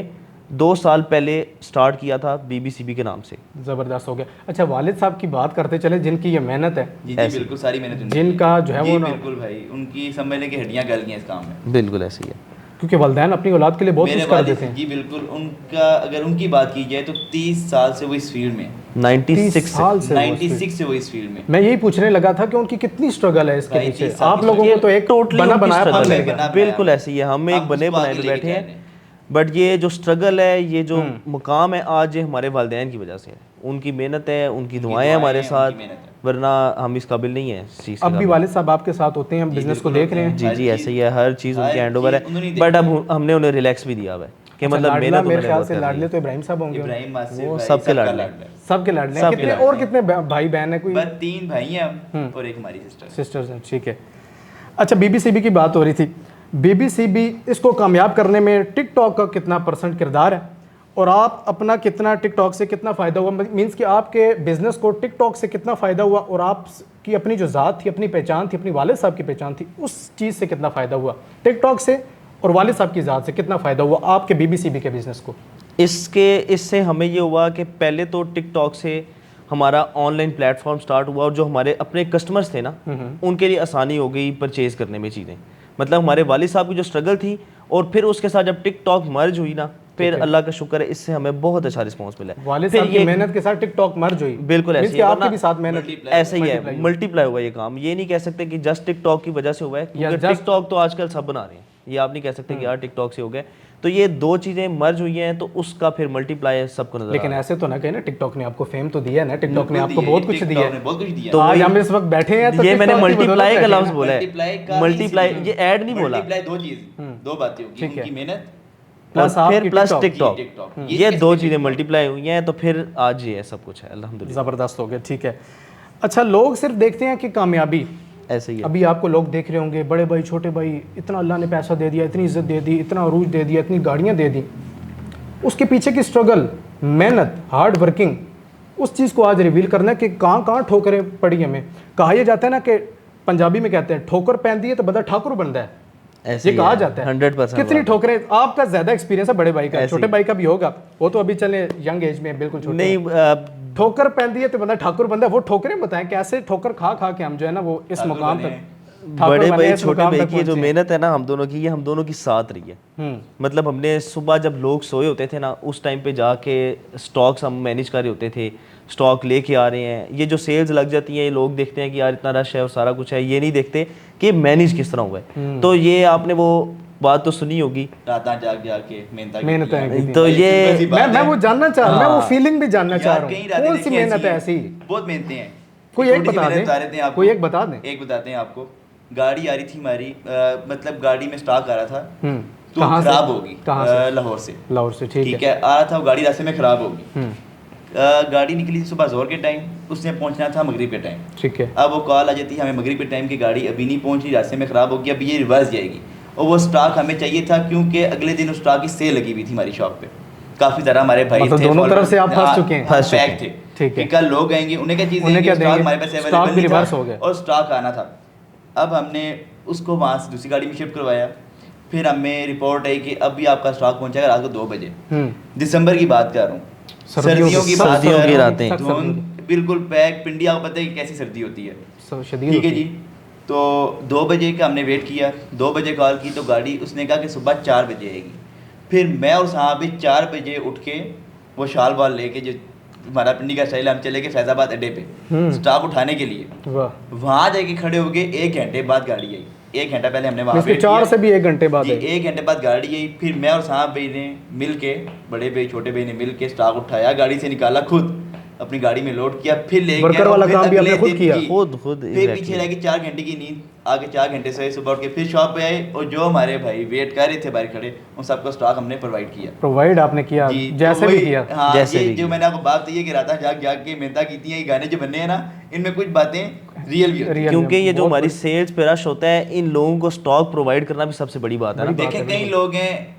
2 साल पहले स्टार्ट किया था BBCB के नाम से। ज़बरदस्त हो गया। अच्छा, वालिद साहब की बात करते चले, जिनकी ये मेहनत है, जी जी बिल्कुल सारी मेहनत उनकी जिनका जो है जी, वो ना, बिल्कुल भाई उनकी समझने की हड्डियां गल गई हैं इस काम में। बिल्कुल ऐसे ही है। क्योंकि वालिदैन अपनी औलाद के लिए बहुत मेरे कुछ कर वालिद देते हैं। जी बिल्कुल, उनका अगर उनकी बात की जाए तो 30 साल से वो इस फील्ड में, 96 साल से वो 96 से वो इस फील्ड में। मैं यही पूछने लगा था कि उनकी कितनी स्ट्रगल है इसके भाई, पीछे। 30 साल आप की लोगों को तो एक टोटली बना उनकी बनाया struggle फल है। मिल गया। बना बिल्कुल बनाया। ऐसे ही है, हम एक आप बने उसको बनाए आगे पे लेके बैठे जा हैं, रहे हैं। बट ये जो स्ट्रगल है, ये जो मुकाम है आज, ये हमारे वालिदैन की वजह से है। उनकी मेहनत है, उनकी दुआएं हैं हमारे दुआएं हैं, साथ, उनकी मेहनत है। वरना हम इस काबिल नहीं है इस चीज़ अब भी वालिद साहब आपके साथ होते हैं, हम बिजनेस को बिल्कुल देख रहे हैं। होते जी हर जी चीज़- ऐसे ही है, हर चीज़ हर उनके हैंडओवर चीज़ उन्होंने है। देखी बट अब हमने उन्हें रिलैक्स भी दिया हुआ है कि अच्छा, मतलब लाडला मेहनत मेरे उन्होंने ख्याल बहुत से करनी लाडले है। तो इब्राहिम साहब होंगे। इब्राहिम आसिफ वो भाई, सबके लाडले। लाडला है। सबके लाडले हैं। सबके कितने लाडले और हैं। कितने भाई बहन है, कोई 3 भाई हैं हम और एक हमारी सिस्टर। सिस्टर्स हैं? ठीक है। अच्छा, BBCB की बात हो रही थी। BBCB इसको कामयाब करने में टिकटॉक का कितना % किरदार है, और आप अपना कितना टिकटॉक से कितना फ़ायदा हुआ? मींस कि आपके बिज़नेस को टिकटॉक से कितना फ़ायदा हुआ, और आपकी अपनी जो ज़ात थी, अपनी पहचान थी, अपनी वालिद साहब की पहचान थी, उस चीज़ से कितना फ़ायदा हुआ टिकटॉक से, और वालिद साहब की ज़ात से कितना फ़ायदा हुआ आपके BBCB के बिज़नेस को? इससे हमें ये हुआ कि पहले तो टिकटॉक से हमारा ऑनलाइन प्लेटफॉर्म स्टार्ट हुआ, और जो हमारे अपने कस्टमर्स थे ना, उनके लिए आसानी हो गई परचेज़ करने में चीज़ें। मतलब हमारे वालिद साहब की जो स्ट्रगल थी, और फिर उसके साथ जब टिकटॉक मर्ज हुई ना, फिर अल्लाह का शुक्र है, इससे हमें बहुत अच्छा रिस्पांस मिला है। वालिद फिर साहब की मेहनत के साथ टिकटॉक मर्ज हुई, बिल्कुल Means ऐसे कि ही है, आपके वरना भी साथ मेहनत ऐसे ही है, मल्टीप्लाई हुआ ये काम। ये नहीं कह सकते कि जस्ट टिकटॉक की वजह से हुआ है, क्योंकि just- टिकटॉक तो आजकल सब बना रहे हैं, ये आप नहीं कह सकते कि यार टिकटॉक से हो गए। तो ये 2 चीज़ें मर्ज हुई हैं, तो उसका फिर मल्टीप्लाई सबको नजर लेकिन ऐसे तो ना कहें ना, टिकटॉक ने आपको फेम तो दिया है ना, टिकटॉक ने आपको बहुत कुछ दिया है। बहुत कुछ दिया। तो आज हम इस वक्त बैठे हैं तो ये मैंने TikTok की मल्टीप्लाई बदौलत का बैठे लफ्ज हैं। बोला मल्टीप्लाई है, का मल्टीप्लाई, ये ऐड नहीं बोला। मल्टीप्लाई 2 चीज, 2 बातें होगी, ठीक है। उनकी मेहनत प्लस और फिर आपकी प्लस TikTok। TikTok, TikTok। ये 2 चीज़ें मल्टीप्लाई हुई हैं, तो फिर आज ये सब कुछ है अल्हम्दुलिल्लाह। ज़बरदस्त हो गया। ठीक है। अच्छा, लोग सिर्फ देखते हैं कि कामयाबी, ऐसे ही है। अभी आपको लोग देख रहे होंगे, बड़े भाई छोटे भाई, इतना अल्लाह ने पैसा दे दिया, इतनी इज्जत दे दी, इतना अरूज दे दिया, इतनी गाड़ियाँ दे दी, उसके पीछे की स्ट्रगल, मेहनत, हार्ड वर्किंग, उस चीज़ को आज रिवील करना है कि कहाँ कहाँ ठोकरें पड़ी हमें। कहा यह जाता है ना कि पंजाबी में कहते हैं, ठोकर पैंदी है तो बंदा ठाकुर बनता है, ऐसे ये ही कहा है, जाता है। 100% कितनी ठोकरें? आपका ज़्यादा एक्सपीरियंस है बड़े भाई का, ऐसे छोटे ही। भाई का भी होगा, वो तो अभी चले यंग एज में, बिल्कुल छोटे नहीं हैं। ठोकर पैंदी है तो बंदा ठाकुर बनता है। वो ठोकरें बताएं, कैसे ठोकर खा खा के हम जो है ना वो इस ठाकुर मुकाम बने तक, ठाकुर बड़े बने, भाई इस छोटे मुकाम भाई तक की जो पहुंचे। मेहनत है ना हम दोनों की, ये हम दोनों की साथ रही है। मतलब हमने सुबह जब लोग सोए होते थे ना, उस टाइम पे जाके स्टॉक्स हम मैनेज कर रहे होते थे, स्टॉक लेके आ रहे हैं। ये जो सेल्स लग जाती हैं, ये लोग देखते हैं कि यार इतना रश है और सारा कुछ है, ये नहीं देखते कि मैनेज किस तरह हुआ है। तो ये आपने वो बात तो सुनी होगी, रात जाग जाग के मेहनत है। तो ये मैं वो जानना चाह रहा हूँ, मैं वो फीलिंग भी जानना चाह रहा हूँ, कौन सी मेहनत है ऐसी? बहुत मेहनतें हैं। कोई एक छोटी सी बता मेहनत दें, बता देते हैं आपको। कोई एक बता दें। एक बताते हैं आपको। गाड़ी आ रही थी हमारी, मतलब गाड़ी में स्टॉक आ रहा था, तो कहाँ से? खराब होगी। कहाँ से? लाहौर से। लाहौर से, ठीक ठीक है। है, आ रहा था, वो गाड़ी रास्ते में खराब होगी। गाड़ी निकली थी सुबह जोर के टाइम, उसने पहुंचना था मगरिब के टाइम। ठीक है। अब वो कॉल आ जाती है हमें मगरिब के टाइम की गाड़ी अभी नहीं पहुंच रही, रास्ते में ख़राब हो गई, अब ये रिवर्स जाएगी। और वो स्टॉक हमें चाहिए था, क्योंकि अगले दिन उस स्टॉक की सेल लगी हुई थी हमारी शॉप पे। काफ़ी ज़्यादा हमारे भाई मतलब थे, दोनों follower- तरफ से आप फंस हाँ, चुके हैं। हाँ, फंस चुके पैक हैं। थे। ठीक है। कि कल लोग आएंगे, उन्हें क्या चीज़ उन्हें क्या स्टॉक देंगे? हमारे पास स्टॉक अवेलेबल भी नहीं था, रिवर्स हो गया। और स्टॉक आना था। अब हमने उसको वहाँ से दूसरी गाड़ी में शिफ्ट करवाया, फिर हमें रिपोर्ट आई कि अभी आपका स्टॉक पहुंचेगा रात को 2 बजे। दिसंबर की बात कर रहा हूँ, सर्दियों की बात सर्दियों कर की रहा हूँ, रातें। धुंध बिल्कुल पैक, पिंडी आपको पता है कि कैसी सर्दी होती है, शदीद ठीक है होती जी। तो 2 बजे का हमने वेट किया, 2 बजे कॉल की तो गाड़ी, उसने कहा कि सुबह 4 बजे आएगी। फिर मैं और साहब भी 4 बजे उठ के वो शाल वाल लेके, जो हमारा पिंडी का स्टाइल है, हम चले गए फैजाबाद अड्डे पे स्टॉक उठाने के लिए। वाह, वहाँ जाके खड़े हो गए, 1 घंटे बाद गाड़ी आई। 1 घंटा पहले हमने वहाँ इसके वेट 4 किया से भी 1 घंटे बाद जी, है। 1 घंटे बाद गाड़ी आई। फिर मैं और साहब भाई ने मिल के, बड़े भाई छोटे भाई ने मिल के स्टॉक उठाया, गाड़ी से निकाला, खुद अपनी गाड़ी में लोड किया, फिर ले वर्कर गया। वाला फिर काम भी अगले आपने खुद दिन किया? जी, खुद फिर exactly। पीछे रह गई 4 घंटे की नींद, आगे 4 घंटे से सुबह उठ के फिर शॉप पे आए, और जो हमारे भाई वेट कर रहे थे बाहर खड़े, उन सबको स्टॉक हमने प्रोवाइड किया प्रोवाइड आपने किया, जी। जैसे तो भी वही- किया। हाँ, जैसे ये भी जो किया। मैंने आपको बात ये कि रात जाग जाग के मेहनत की थी, ये गाने जो बनने हैं ना, इनमें कुछ बातें रियल भी होती हैं। रियल क्योंकि ये जो बहुत हमारी बड़ी- सेल्स पे रश होता है, इन लोगों को स्टॉक प्रोवाइड करना भी सबसे बड़ी बात है ना। बड़ी बात देखें, है, कई बिल्कुल। लोग हैं,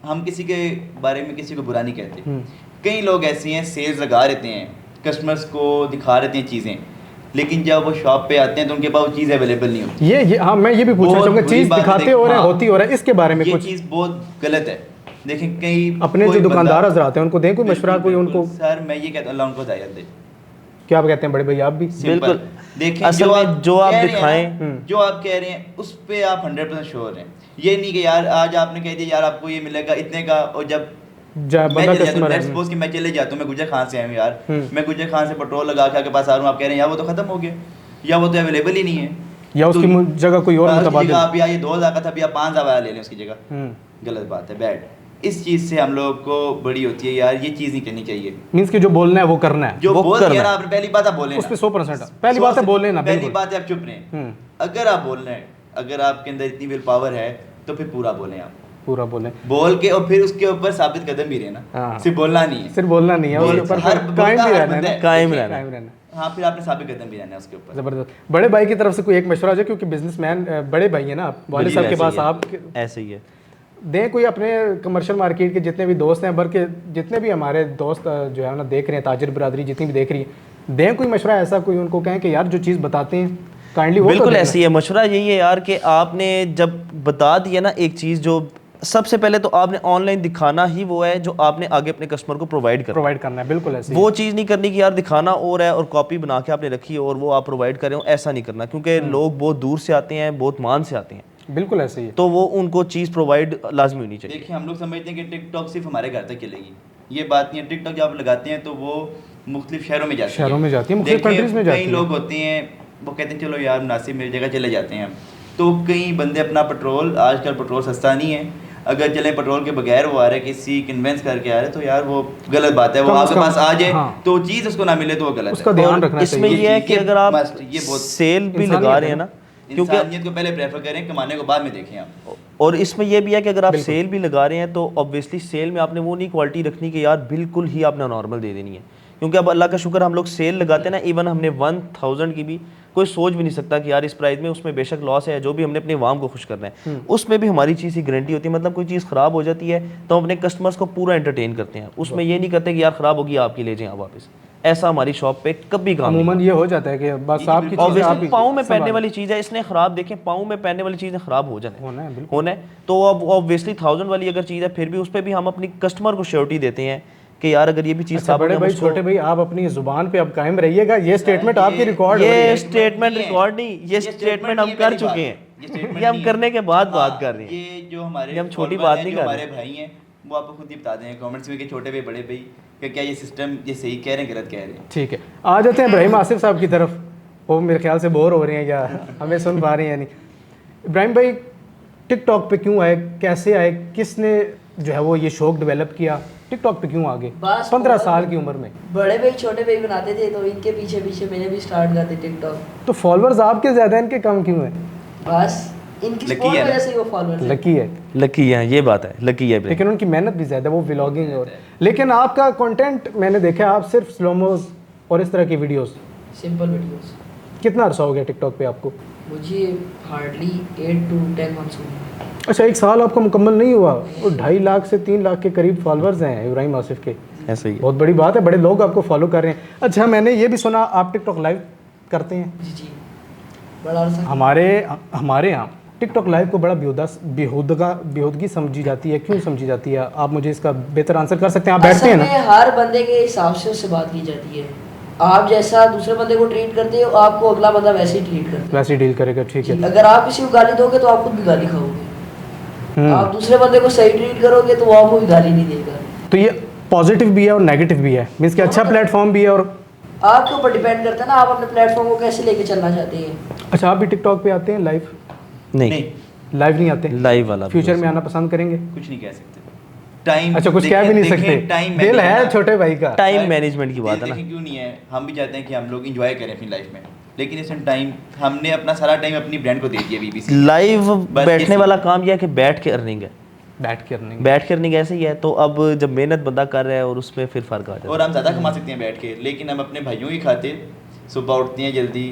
हम किसी के बारे में किसी को बुरा नहीं कहते, हम्म। कई लोग ऐसे हैं सेल्स लगा रहते हैं, कस्टमर्स को दिखा रहते हैं चीज़ें, लेकिन जब वो शॉप पे आते हैं तो उनके पास वो चीज़ अवेलेबल नहीं होती। ये हाँ, मैं ये भी पूछना बहुत चाहूंगा, बुरी चीज बात है, दिखाते देख- हो रहे हैं, हाँ। होती हो रहा है, इसके बारे में ये कुछ चीज़ बहुत गलत है। देखें, कई अपने कोई जो दुकानदार बंदा- हजरात हैं उनको दें कोई मशवरा, कोई बिल्कुल, उनको सर मैं ये कहता हूँ, अल्लाह उनको हिदायत दे। क्या आप कहते हैं बड़े भाई, आप भी? सिंपल। बिल्कुल। देखें, असल में जो आप कह रहे हैं दिखाएं, ना, जो आप कह रहे हैं उस पे आप 100% श्योर हैं। ये नहीं कि यार आज आपने कह दिया यार आपको ये मिलेगा इतने का, और जब मैं बंदा चले जाता हूँ, कस्टमर लेट्स है। सपोज कि मैं चले जाता हूँ, मैं गुजर खान से आया हूँ यार, मैं गुजर खान से पेट्रोल लगा के आपके पास आ रहा हूँ, आप कह रहे हैं यार वो तो खत्म हो गया, या वो तो अवेलेबल ही नहीं है, या उसकी तो जगह कोई और उसकी मुतबादिल। जगह आप, या ये 2000 का था, अभी आप 5000 वाला ले लें उसकी जगह, हम्म। गलत बात है, बैड। इस चीज़ से हम लोग को बड़ी होती है यार, ये चीज़ नहीं करनी चाहिए। मींस कि जो बोलना है वो करना है। जो वो बोल करना दिया ना है। आपने, पहली बात आप बोले उस पे 100% पहली बात है बोलने ना, पहली बिल्कुल। बात है आप चुप रहें। हम्म। अगर आप बोल रहे हैं, अगर आपके अंदर इतनी विल पावर है तो फिर पूरा बोलें, आप पूरा बोले, बोल के, और फिर उसके ऊपर साबित कदम भी रहना, हाँ। सिर्फ बोलना नहीं है। सिर्फ बोलना नहीं है, बोल- उसके ऊपर हर कायम बोलता भी हर रहना है बंदा ना, है। कायम देखिए, रहना। कायम रहना। हाँ, फिर आपने साबित कदम भी रहना है उसके ऊपर। जबरदस्त। बड़े भाई की तरफ से कोई एक मशवरा है, क्योंकि बिजनेसमैन बड़े भाई है ना आप, वालिद साहब के ऐसे पास ही है। आप ऐसे ही है। दें कोई अपने कमर्शियल मार्केट के जितने भी दोस्त हैं, बल्कि जितने भी हमारे दोस्त जो है ना देख रहे हैं, ताजिर बिरादरी जितनी भी देख रही है, दें कोई मशवरा ऐसा, कोई उनको कहें कि यार जो चीज़ बताते हैं काइंडली वो तो बिल्कुल देना। ऐसी है। मशवरा यही है यार कि आपने जब बता दिया ना एक चीज़, जो सबसे पहले तो आपने ऑनलाइन दिखाना ही वो है जो आपने आगे अपने कस्टमर को प्रोवाइड करना। प्रोवाइड करना है, बिल्कुल ऐसे वो चीज़ नहीं करनी कि यार दिखाना और है और कॉपी बना के आपने रखी है और वो आप प्रोवाइड कर रहे हो, ऐसा नहीं करना, क्योंकि लोग बहुत दूर से आते हैं, बहुत मान से आते हैं, बिल्कुल ऐसे ही है। तो वो उनको चीज़ प्रोवाइड लाजमी होनी चाहिए। देखिए, हम लोग समझते हैं कि टिकटॉक सिर्फ हमारे घर तक चलेगी, ये बात नहीं है। टिकटॉक जब आप लगाते हैं तो वो मुख्तलिफ शहरों में जाती है, शहरों में जाती है, मुख्तलिफ देखिए, कंट्रीज में जाती कई है। लोग होते हैं वो कहते हैं चलो यार मुनासिब मेरी जगह चले जाते हैं, तो कई बंदे अपना पेट्रोल, आजकल पेट्रोल सस्ता नहीं है, अगर चले पेट्रोल के बगैर वो आ रहे किसी कन्वेंस करके आ रहे, तो यार वो गलत बात है। वो कम से आपके कम- पास आ जाए हाँ। तो चीज़ उसको ना मिले तो वो गलत उसका है। ध्यान और रखना इसमें चाहिए। ये है कि अगर आप ये बहुत सेल भी इंसानियत लगा है रहे हैं ना, क्योंकि इंसानियत को पहले प्रेफर करें, कमाने को बाद में देखें आप। और इसमें यह भी है कि अगर आप सेल भी लगा रहे हैं तो ऑब्वियसली सेल में आपने वो नहीं क्वालिटी रखनी कि यार बिल्कुल ही आपने नॉर्मल दे देनी है, क्योंकि अब अल्लाह का शुक्र हम लोग सेल लगाते हैं ना, इवन हमने 1000 की भी, कोई सोच भी नहीं सकता कि यार इस प्राइस में, उसमें बेशक लॉस है, जो भी हमने अपने वाम को खुश करना है उसमें भी हमारी चीज़ की गारंटी होती है। मतलब कोई चीज़ ख़राब हो जाती है तो हम अपने कस्टमर्स को पूरा एंटरटेन करते हैं, उसमें ये नहीं करते कि यार ख़राब होगी आपकी ले जाएं आप वापस, ऐसा हमारी शॉप पे कभी काम नहीं। अमूमन ये हो जाता है कि बस आपकी चीज़ें आप ऑब्वियसली ही पाँव में पहनने संभालें। वाली चीज़ है, इसने ख़राब देखें पाँव में पहनने वाली चीज़ें ख़राब हो जाए होना है, बिल्कुल। होना है, तो अब ऑब्वियसली 1000 वाली अगर चीज़ है फिर भी उस पर भी हम अपनी कस्टमर को श्योरिटी देते हैं कि यार अगर ये भी चीज़ अच्छा बड़े भाई, छोटे भाई, आप अपनी जुबान पे अब कायम रहिएगा, ये स्टेटमेंट आपकी रिकॉर्ड हो रही ये है। स्टेटमेंट रिकॉर्ड नहीं, ये स्टेटमेंट हम कर चुके हैं, ये हम करने के बाद बात कर रहे हैं। ये जो हमारे ये हम छोटी followers बात हैं, नहीं जो कर हमारे रहे। भाई हैं, वो आपको खुद ही बता दें कमेंट्स में कि छोटे भाई बड़े भाई कि क्या ये सिस्टम ये सही कह रहे हैं गलत कह रहे हैं। ठीक है, आ जाते हैं इब्राहिम आसिफ साहब की तरफ। वो मेरे ख्याल से बोर हो रहे हैं या हमें सुन पा रहे हैं या नहीं। इब्राहिम भाई, टिकटॉक पे क्यों आए, कैसे आए, किसने जो है वो ये शौक डेवलप किया, टिकटॉक पे क्यों आ गए बस 15 साल की उम्र में? बड़े भाई छोटे भाई बनाते थे तो इनके पीछे पीछे मैंने भी स्टार्ट कर दी टिकटॉक। तो फॉलोअर्स आपके ज़्यादा इनके कम क्यों हैं? बस इनकी Lucky सपोर्ट है ना? वजह से ही वो फॉलोअर्स लकी है, लकी है, ये बात है, लकी है भाई। लेकिन उनकी मेहनत भी ज़्यादा, वो व्लॉगिंग और, लेकिन आपका कंटेंट मैंने देखा आप सिर्फ स्लोमोज और इस तरह की वीडियोस। Simple videos. कितना अर्सा हो गया टिकटॉक पे आपको? मुझे हार्डली 8 to 10 मंथ्स हुए। अच्छा, 1 साल आपका मुकम्मल नहीं हुआ और 2.5 लाख से 3 लाख के करीब फॉलोअर्स हैं इब्राहिम आसिफ के। ऐसा ही है। बहुत बड़ी बात है, बड़े लोग आपको फॉलो कर रहे हैं। अच्छा, मैंने ये भी सुना आप टिकटॉक लाइव करते हैं। जी जी, बड़ा अर्सा। हमारे यहाँ टिकटॉक लाइव को बड़ा बेहूदगी समझी जाती है, क्यों समझी जाती है? आप मुझे इसका बेहतर आंसर कर सकते हैं, आप बैठते हैं असल ना? में हर बंदे के हिसाब से उससे बात की जाती है। आप जैसा दूसरे बंदे को ट्रीट करते हो, आपको अगला बंदा वैसे ही ट्रीट करता वैसे ही डील करेगा, ठीक है। है। अगर आप किसी को गाली दोगे तो आप खुद भी गाली खाओगे। आप दूसरे बंदे को सही ट्रीट करोगे तो वो आपको भी गाली नहीं देगा। तो ये पॉजिटिव भी है और नेगेटिव भी है, मीन्स कि अच्छा प्लेटफॉर्म भी है और आपके ऊपर डिपेंड करता है ना, आप अपने प्लेटफॉर्म को कैसे लेके चलना चाहते हैं। अच्छा, आप भी टिकटॉक पे आते हैं लाइव? नहीं, लाइव नहीं आते? लाइव वाला फ्यूचर में आना पसंद करेंगे? कुछ नहीं कह सकते। टाइम, अच्छा, कुछ कह भी नहीं सकते, टाइम दिल है छोटे भाई का। टाइम मैनेजमेंट की बात है ना। देखिए क्यों नहीं है, हम भी चाहते हैं कि हम लोग एंजॉय करें अपनी लाइफ में, लेकिन इस टाइम हमने अपना सारा टाइम अपनी ब्रांड को दे दिया बीबीसी। लाइव बस बैठने इसी- वाला काम यह है कि बैठ के अर्निंग है, बैठ के अर्निंग। बैठ के अर्निंग ऐसे ही है। तो अब जब मेहनत बंदा कर रहा है और उसमें फिर फर्क आ जाता है। और हम ज़्यादा कमा सकते हैं बैठ के, लेकिन हम अपने भाइयों की खातिर सुबह उठते हैं जल्दी,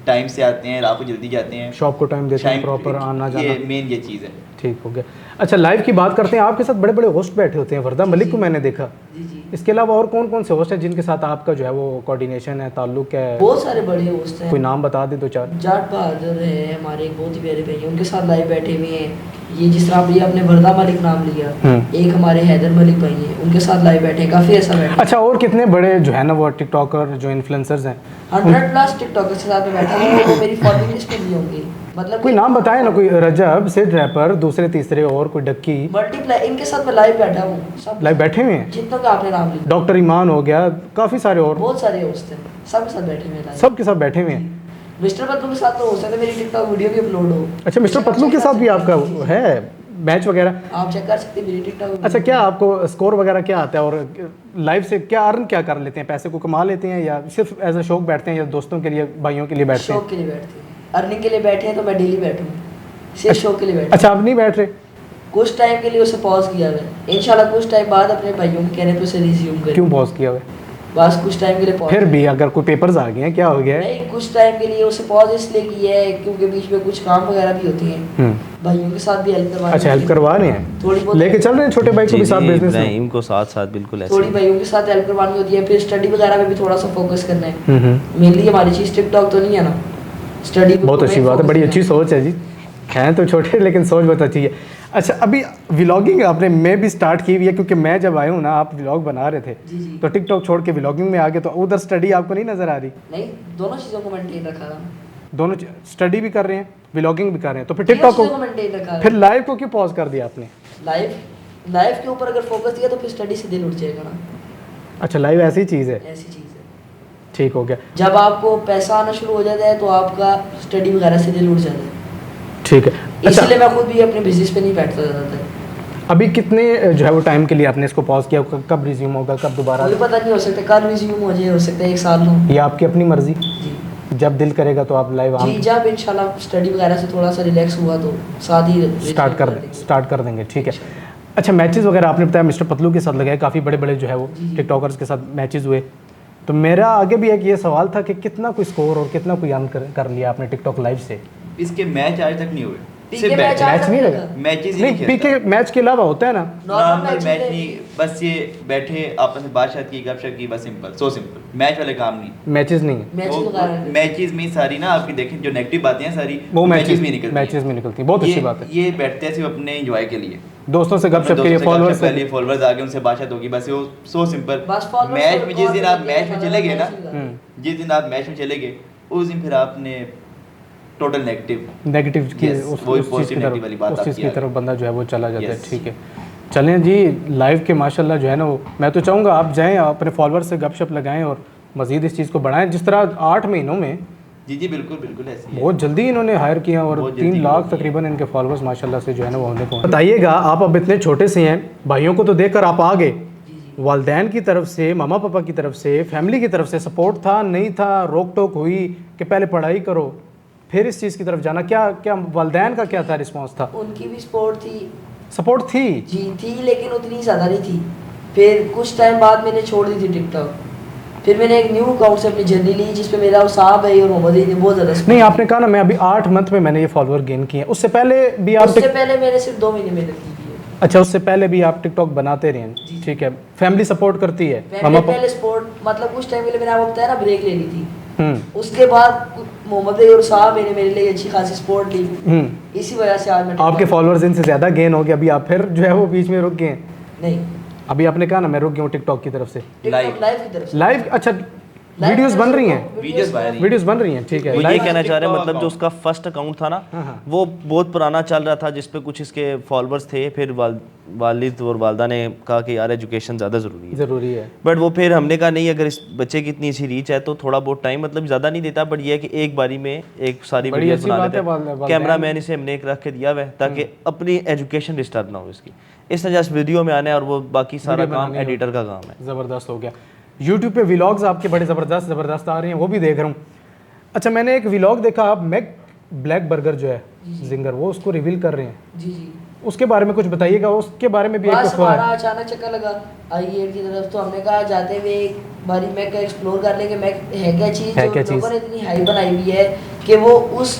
टाइम से आते हैं, रात को जल्दी जाते हैं, शॉप को टाइम देते हैं, टाइम- प्रॉपर आना ये जाना। मेन ये चीज़ है। ठीक हो गया। अच्छा, लाइव की बात करते हैं, आपके साथ बड़े बड़े होस्ट बैठे होते हैं, वरदा मलिक को मैंने देखा। जी जी, इसके अलावा और कौन कौन से होस्ट हैं जिनके साथ आपका जो है वो कोऑर्डिनेशन है, ताल्लुक है? बहुत सारे बड़े होस्ट हैं। कोई नाम बता दे दो चार। जाट बहादुर है हमारे, एक बहुत ही प्यारे भाई हैं, उनके साथ लाइव बैठे हुए हैं। ये जिस तरह अभी आपने वर्दा मलिक नाम लिया, एक हमारे हैदर मलिक भाई हैं, उनके साथ लाइव बैठे हैं, काफ़ी ऐसा बैठे। अच्छा, और कितने बड़े जो है ना वो टिकटॉकर जो इन्फ्लुएंसर्स हैं? 100+ टिकटॉकर्स के साथ में बैठा हूँ, वो मेरी फॉलोइंग लिस्ट में भी होंगे। मतलब कोई नाम बताए ना, कोई रजब, सिड रैपर, दूसरे तीसरे, और कोई डक्की? मल्टीप्लाई, इनके साथ मैं लाइव बैठा हूँ सब, लाइव बैठे हुए हैं? जितनों का आपने नाम लिया। डॉक्टर ईमान हो गया, काफ़ी सारे और बहुत सारे होस्ट हैं, सबके साथ बैठे हुए हैं live। सबके साथ बैठे हुए हैं। मिस्टर पतलू के साथ तो हो सकता है मेरी टिकटॉक वीडियो भी अपलोड हो। अच्छा, मिस्टर पतलू के साथ भी आपका है मैच वगैरह? आप चेक कर सकते हैं मेरी टिकटॉक। अच्छा, क्या आपको स्कोर वगैरह क्या आता है और लाइव से क्या अर्न क्या कर लेते हैं? पैसे को कमा लेते हैं या सिर्फ एज अ शौक बैठते हैं या दोस्तों के लिए, भाइयों के लिए बैठते हैं? शौक के लिए बैठते हैं, अर्निंग के लिए बैठे हैं तो मैं डेली बैठूँ, सिर्फ शौक के लिए बैठे। अच्छा, आप नहीं बैठ रहे? कुछ टाइम के लिए उसे पॉज किया है, इंशाल्लाह कुछ टाइम बाद अपने भाइयों के कहने पे उसे रिज्यूम करें। क्यों पॉज किया हुआ है? बस कुछ टाइम के लिए पॉज। फिर भी अगर कोई पेपर्स आ गए हैं, क्या हो गया है? नहीं, कुछ टाइम के लिए उसे पॉज इसलिए किया है क्योंकि बीच में कुछ काम वगैरह भी होते हैं, भाइयों के साथ भी हेल्प करवा। अच्छा, हेल्प करवा रहे हैं, थोड़ी बहुत लेके चल रहे हैं छोटे भाई को भी साथ बिजनेस में? इब्राहिम को साथ साथ बिल्कुल ऐसे थोड़ी भाइयों के साथ हेल्प करवानी होती है, फिर स्टडी वगैरह में भी थोड़ा सा फोकस करना है। मेनली हमारी चीज़ टिकटॉक तो नहीं है ना, स्टडी। बहुत अच्छी बात है, बड़ी अच्छी सोच है जी। हैं तो छोटे लेकिन सोच बहुत अच्छी है। अच्छा, अभी व्लॉगिंग आपने मैं भी स्टार्ट की हुई है, क्योंकि मैं जब आया हूँ ना, आप व्लॉग बना रहे थे जी जी। तो टिकटॉक छोड़ के व्लॉगिंग में आ गए, तो उधर स्टडी आपको नहीं नज़र आ रही? नहीं, दोनों चीज़ों को मेंटेन रखा है, दोनों स्टडी भी कर रहे हैं, व्लॉगिंग भी कर रहे हैं, तो फिर तीनों टिकटॉक चीज़ों को को मेंटेन रखा है। फिर लाइव को क्यों पॉज कर दिया आपने? लाइफ के ऊपर अगर फोकस दिया तो फिर स्टडी से दिल उठ जाएगा ना, अच्छा, लाइव ऐसी चीज़ है, ऐसी चीज़ है। ठीक हो गया। जब आपको पैसा आना शुरू हो जाता है तो आपका स्टडी वगैरह से दिल उठ जाता है, ठीक है। अच्छा, इसीलिए मैं खुद भी अपने बिजनेस पे नहीं बैठता ज़्यादातर। अभी कितने जो है वो टाइम के लिए आपने इसको पॉज किया? कब रिज्यूम होगा, कब दोबारा? कोई पता नहीं, हो सकता है कल रिज्यूम हो जाए, हो सकता है 1 साल हो। ये आपकी अपनी मर्जी, जी जब दिल करेगा तो आप लाइव जी, जब इंशाल्लाह स्टडी वगैरह से थोड़ा सा रिलैक्स हुआ तो साथ ही स्टार्ट कर देंगे, ठीक है। अच्छा, मैचेस वगैरह आपने बताया मिस्टर पतलू के साथ लगाए, काफ़ी बड़े बड़े जो है वो जी। टिकटॉकर्स के साथ मैचेस हुए, तो मेरा आगे भी एक ये सवाल था कि कितना कोई स्कोर और कितना कोई अर्न कर लिया आपने टिकटॉक लाइव से? इसके मैच आज तक नहीं हुए, पीके सिर्फ मैच मैच नहीं लगा? मैचेस ही नहीं, नहीं पीके खेलता। मैच के अलावा होता है ना? नॉर्मल मैच नहीं, बस ये बैठे आपस में बातचीत की, गपशप की, बस सिंपल, सो सिंपल। मैच वाले काम नहीं। मैचेस नहीं है, मैच वगैरह नहीं। मैचेस में सारी ना आपकी देखें जो नेगेटिव बातें हैं सारी वो मैचेस में निकलती हैं। मैचेस में निकलती है, बहुत अच्छी बात है। ये बैठते हैं सिर्फ अपने एंजॉय के लिए, दोस्तों से गपशप के लिए, फॉलोअर्स के लिए, फॉलोअर्स आगे उनसे बातचीत होगी, बस वो सो सिंपल। बस followers मैच को में जिस दिन आप मैच में चले गए ना, हम्म। जिस दिन आप मैच में चले गए उस दिन फिर आपने टोटल नेगेटिव की Yes, उस वही चीज़ की positive तरफ, negative वाली बात उस चीज़ आपकी की आ तरफ बंदा जो है वो चला जाता है, Yes. ठीक है। चलें जी, लाइव के माशाल्लाह जो है ना वो, मैं तो चाहूँगा आप जाएं, अपने फॉलोअर्स से गपशप लगाएं और मज़ीद इस चीज़ को बढ़ाएं। जिस तरह 8 महीनों में जी जी बिल्कुल बिल्कुल ऐसे ही है। बहुत जल्दी इन्होंने हायर किया और बहुत 3 जल्दी लाख हुआ। तकरीबन इनके फॉलोअर्स माशाल्लाह से जो है ना वो होने को। बताइएगा, आप अब इतने छोटे से हैं, भाइयों को तो देखकर आप आ गए, वालदैन की तरफ से, मामा पापा की तरफ से, फैमिली की तरफ से सपोर्ट था, नहीं था, रोक टोक हुई कि पहले पढ़ाई करो फिर इस चीज़ की तरफ जाना? क्या वालदैन का क्या था रिस्पॉन्स था? उनकी भी सपोर्ट थी सपोर्ट थी जी, थी, लेकिन उतनी ज़्यादा नहीं थी। फिर कुछ टाइम बाद मैंने छोड़ दी थी टिकटॉक, फिर मैंने एक न्यू अकाउंट से अपनी जर्नी ली जिसपे मेरा साहब है और मोहम्मद ने बहुत ज़्यादा support नहीं, आपने कहा ना मैं अभी 8 मंथ में मैंने ये फॉलोअर गेन किए हैं, उससे पहले भी आप उससे पहले मैंने सिर्फ 2 महीने मेहनत की थी। अच्छा, उससे पहले भी आप टिकटॉक बनाते रहे हैं, जी। ठीक है। फैमिली सपोर्ट करती है? पहले सपोर्ट मतलब कुछ टाइम के लिए मैंने आपको बताया ना ब्रेक ले ली थी, उसके बाद मोहम्मद भाई और साहब ने मेरे लिए अच्छी खासी सपोर्ट ली, इसी वजह से आज मैं आपके फॉलोअर्स इनसे ज़्यादा गेन हो गए, अभी आप फिर जो है वो बीच में रुक गए हैं। नहीं, अभी आपने कहा ना मैं रुक गया हूँ टिकटॉक की तरफ से। लाइव की तरफ से लाइव, अच्छा वीडियोस बन रही हैं, वीडियोस बन रही हैं, ठीक है। वो ये कहना चाह रहे हैं मतलब जो उसका फर्स्ट अकाउंट था ना वो बहुत पुराना चल रहा था जिस पे कुछ इसके फॉलोअर्स थे, फिर वालिद और वालदा ने कहा कि यार एजुकेशन ज़्यादा ज़रूरी है, बट वो फिर हमने कहा नहीं, अगर इस बच्चे की इतनी सी रीच है तो थोड़ा बहुत टाइम मतलब ज़्यादा नहीं देता, बट ये है कि एक बारी में एक सारी वीडियोस बना लेते हैं। कैमरा मैन इसे हमने एक रख के दिया हुआ है ताकि अपनी एजुकेशन डिस्टर्ब ना हो इसकी, इसने जस्ट वीडियो में आना है और वो बाकी सारा काम एडिटर का काम है। ज़बरदस्त हो गया। यूट्यूब पे व्लॉग्स आपके बड़े ज़बरदस्त आ रहे हैं, वो भी देख रहा हूँ। अच्छा, मैंने एक व्लॉग देखा, आप मैक ब्लैक बर्गर जो है जिंगर, वो उसको रिवील कर रहे हैं। जी जी, उसके बारे में कुछ बताइएगा, उसके बारे में भी एक बस अफवाह हमारा है। अचानक चक्कर लगा आई की तरफ, तो हमने कहा जाते हुए एक बारी मैक का एक्सप्लोर कर लेंगे, मैक है क्या चीज़, है क्या जो लोगों चीज़? ने इतनी हाई बनाई हुई है कि वो उस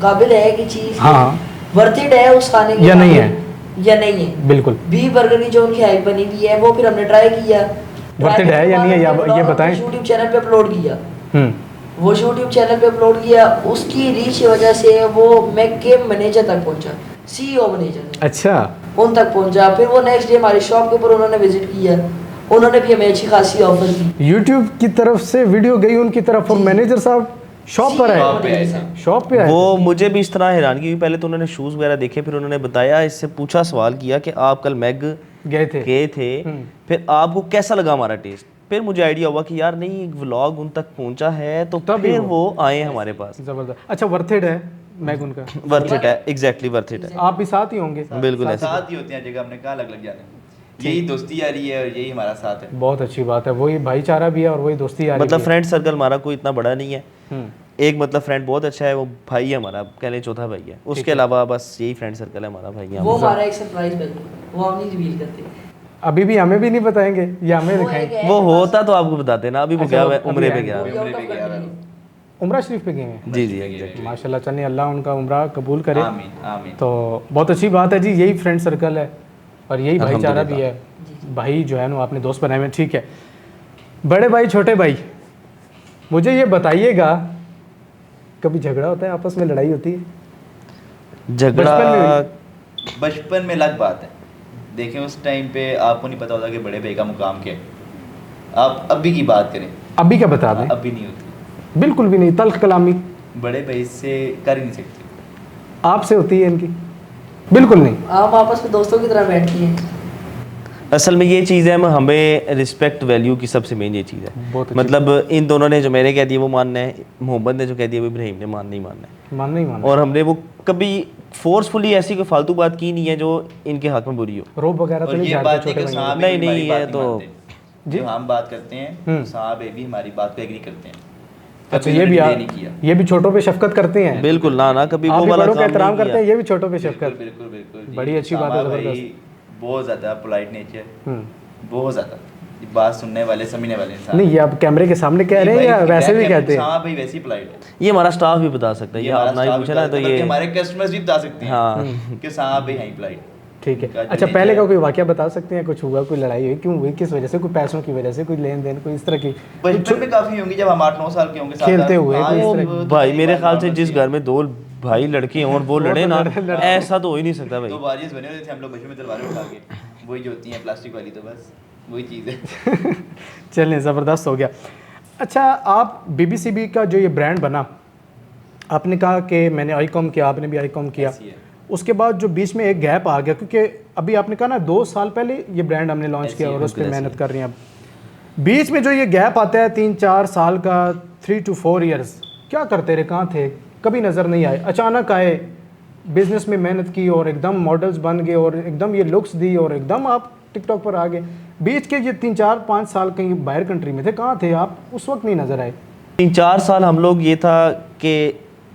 काबिल है कि चीज़ हाँ, वर्थ इट है उस खाने के या नहीं काबिल या नहीं है। बिल्कुल बीफ बर्गर की जो उनकी हाइप बनी हुई है वो फिर हमने ट्राई किया। वर्थ इट है या नहीं है, ये बताएं। यूट्यूब चैनल पे अपलोड किया, हम्म वो यूट्यूब चैनल पे अपलोड किया, उसकी रीच की वजह से वो मैक के मैनेजर तक पहुंचा, सीईओ मैनेजर अच्छा, उन तक पहुंचा। फिर वो नेक्स्ट डे हमारी शॉप के ऊपर उन्होंने विजिट किया, उन्होंने भी हमें अच्छी खासी ऑफर की। यूट्यूब की तरफ से वीडियो गई उनकी तरफ और मैनेजर साहब शॉप पर आए, शॉप पे आए। वो मुझे भी इस तरह हैरान की, पहले तो उन्होंने शूज़ वगैरह देखे, फिर उन्होंने बताया, इससे पूछा, सवाल किया कि आप कल मैग गए थे, फिर आपको कैसा लगा हमारा टेस्ट। फिर मुझे आइडिया हुआ कि यार नहीं, व्लॉग उन तक पहुंचा है तो फिर वो आए हमारे पास। जबरदस्त। अच्छा, वर्थ इट है मैग उनका? वर्थ इट है, एग्जैक्टली वर्थ इट है। आप भी साथ ही होंगे? बिल्कुल ऐसे साथ ही होते हैं जगह, हमने कहा अलग अलग जाने, यही दोस्ती यारी है और यही हमारा साथ है। बहुत अच्छी बात है, वही भाईचारा भी है और वही दोस्ती यारी मतलब भी फ्रेंड सर्कल हमारा कोई इतना बड़ा नहीं है, है। एक मतलब फ्रेंड बहुत अच्छा है, वो भाई है हमारा, कह लें चौथा भाई है, उसके अलावा बस यही फ्रेंड सर्कल है हमारा, भाई है वो हमारा। हमारा एक सरप्राइज है, वो हम नहीं रिवील करते। अभी भी हमें भी नहीं बताएंगे या हमें वो दिखाएंगे? एक है वो हमारे होता तो आपको बताते ना, अभी वो अच्छा, गया हुआ है, अभी उम्रे पे आएंगे। गया हुआ है। पास, out of country। उम्रा शरीफ पे गए हैं? जी जी एग्जैक्टली। माशाल्लाह, चलिए अल्लाह उनका उम्रा कबूल करे। आमीन आमीन। तो बहुत अच्छी बात है जी, यही फ्रेंड सर्कल है और यही भाईचारा भी है। भाई जो है ना आपने दोस्त बनाए हुए, ठीक है। बड़े भाई छोटे भाई, मुझे ये बताइएगा, कभी झगड़ा होता है आपस में, लड़ाई होती है? झगड़ा बचपन में अलग बात है, देखें उस टाइम पे आपको नहीं पता होता कि बड़े भाई का मुकाम क्या है। आप अभी की बात करें, अभी क्या बता दें? अभी नहीं होती, बिल्कुल भी नहीं, तल्ख कलामी बड़े भाई से कर ही नहीं सकते। आपसे होती है इनकी? बिल्कुल नहीं। हम आपस में दोस्तों की तरह बैठती हैं। असल में ये चीज़ है, हमें रिस्पेक्ट वैल्यू की सबसे मेन ये चीज़ है। बहुत अच्छी मतलब इन दोनों ने जो मैंने कह दिया वो मानना है, मोहम्मद ने जो कह दिया वो इब्राहिम ने मानना ही मानना है। मानना ही मानना। और हमने वो कभी फोर्सफुली ऐसी कोई फालतू बात की नहीं है जो इनके हक में बुरी हो। रोब वगैरह तो और नहीं ये झाड़ते बात है छोटे कि भाई? साहब नहीं, भी हमारी नहीं, ये बात तो- नहीं मानते। जो हम बात करते हैं साहब भी हमारी बात पे एग्री करते हैं। अच्छा, कभी ये भी उन्होंने नहीं किया। ये भी छोटों पे शफकत करते हैं? बिल्कुल ना कभी आप वो भी वाला बड़ों का काम एहतराम नहीं करते किया। हैं, ये भी छोटों पे शफकत। बिल्कुल बिल्कुल जी। बड़ी अच्छी बात है, सामा भाई ज़बरदस्त। बहुत ज़्यादा पोलाइट नेचर, बहुत ज़्यादा बात सुनने वाले, समझने वाले इंसान। नहीं, ये आप कैमरे के सामने कह रहे हैं या वैसे भी कहते हैं? सामा भाई वैसे ही पोलाइट है। ये हमारा स्टाफ भी बता सकता है, ये हमारा आप ना ही staff पूछे ना तो बल्कि ये हमारे कस्टमर्स भी बता सकते हैं हाँ। कि सामा भाई हैं पोलाइट। ठीक है। का जो अच्छा, nature पहले है। का कोई वाकया बता सकते हैं? कुछ हुआ, कोई लड़ाई हुई, क्यों हुई, किस वजह से? कोई पैसों की वजह से, कोई लेन देन, कोई इस तरह की? बचपन में काफी होंगी जब हम 8-9 साल के होंगे साथ खेलते साथ। हुए, हाँ, कोई इस वो तरह तो भाई सही मेरे बात ख्याल से नॉर्मल जिस सी घर में दो भाई लड़के हों और वो लड़े ना, ऐसा तो हो ही नहीं सकता है। भाई। दो वारियर्स बने हुए थे हम लोग बचपन में, तलवारें उठा के, वही जो होती हैं प्लास्टिक वाली, तो बस वही चीज़ है। चलें, ज़बरदस्त हो गया। अच्छा, आप बीबीसीबी का जो ये ब्रांड बना, आपने कहा कि मैंने आईकॉम किया, आपने भी आईकॉम किया, ऐसी है। उसके बाद जो बीच में एक गैप आ गया, क्योंकि अभी आपने कहा ना 2 साल पहले ये ब्रांड हमने लॉन्च किया और उस पर मेहनत कर रही हैं। अब बीच में जो ये गैप आता है 3-4 साल का, 3 to 4 years, क्या करते रहे, कहाँ थे, कभी नज़र नहीं आए, अचानक आए, बिजनेस में मेहनत की और एकदम मॉडल्स बन गए और एकदम ये लुक्स दी और एकदम आप टिकटॉक पर आ गए। बीच के ये 3-4-5 साल कहीं बाहर कंट्री में थे, कहाँ थे आप, उस वक्त नहीं नज़र आए? 3-4 साल हम लोग, ये था कि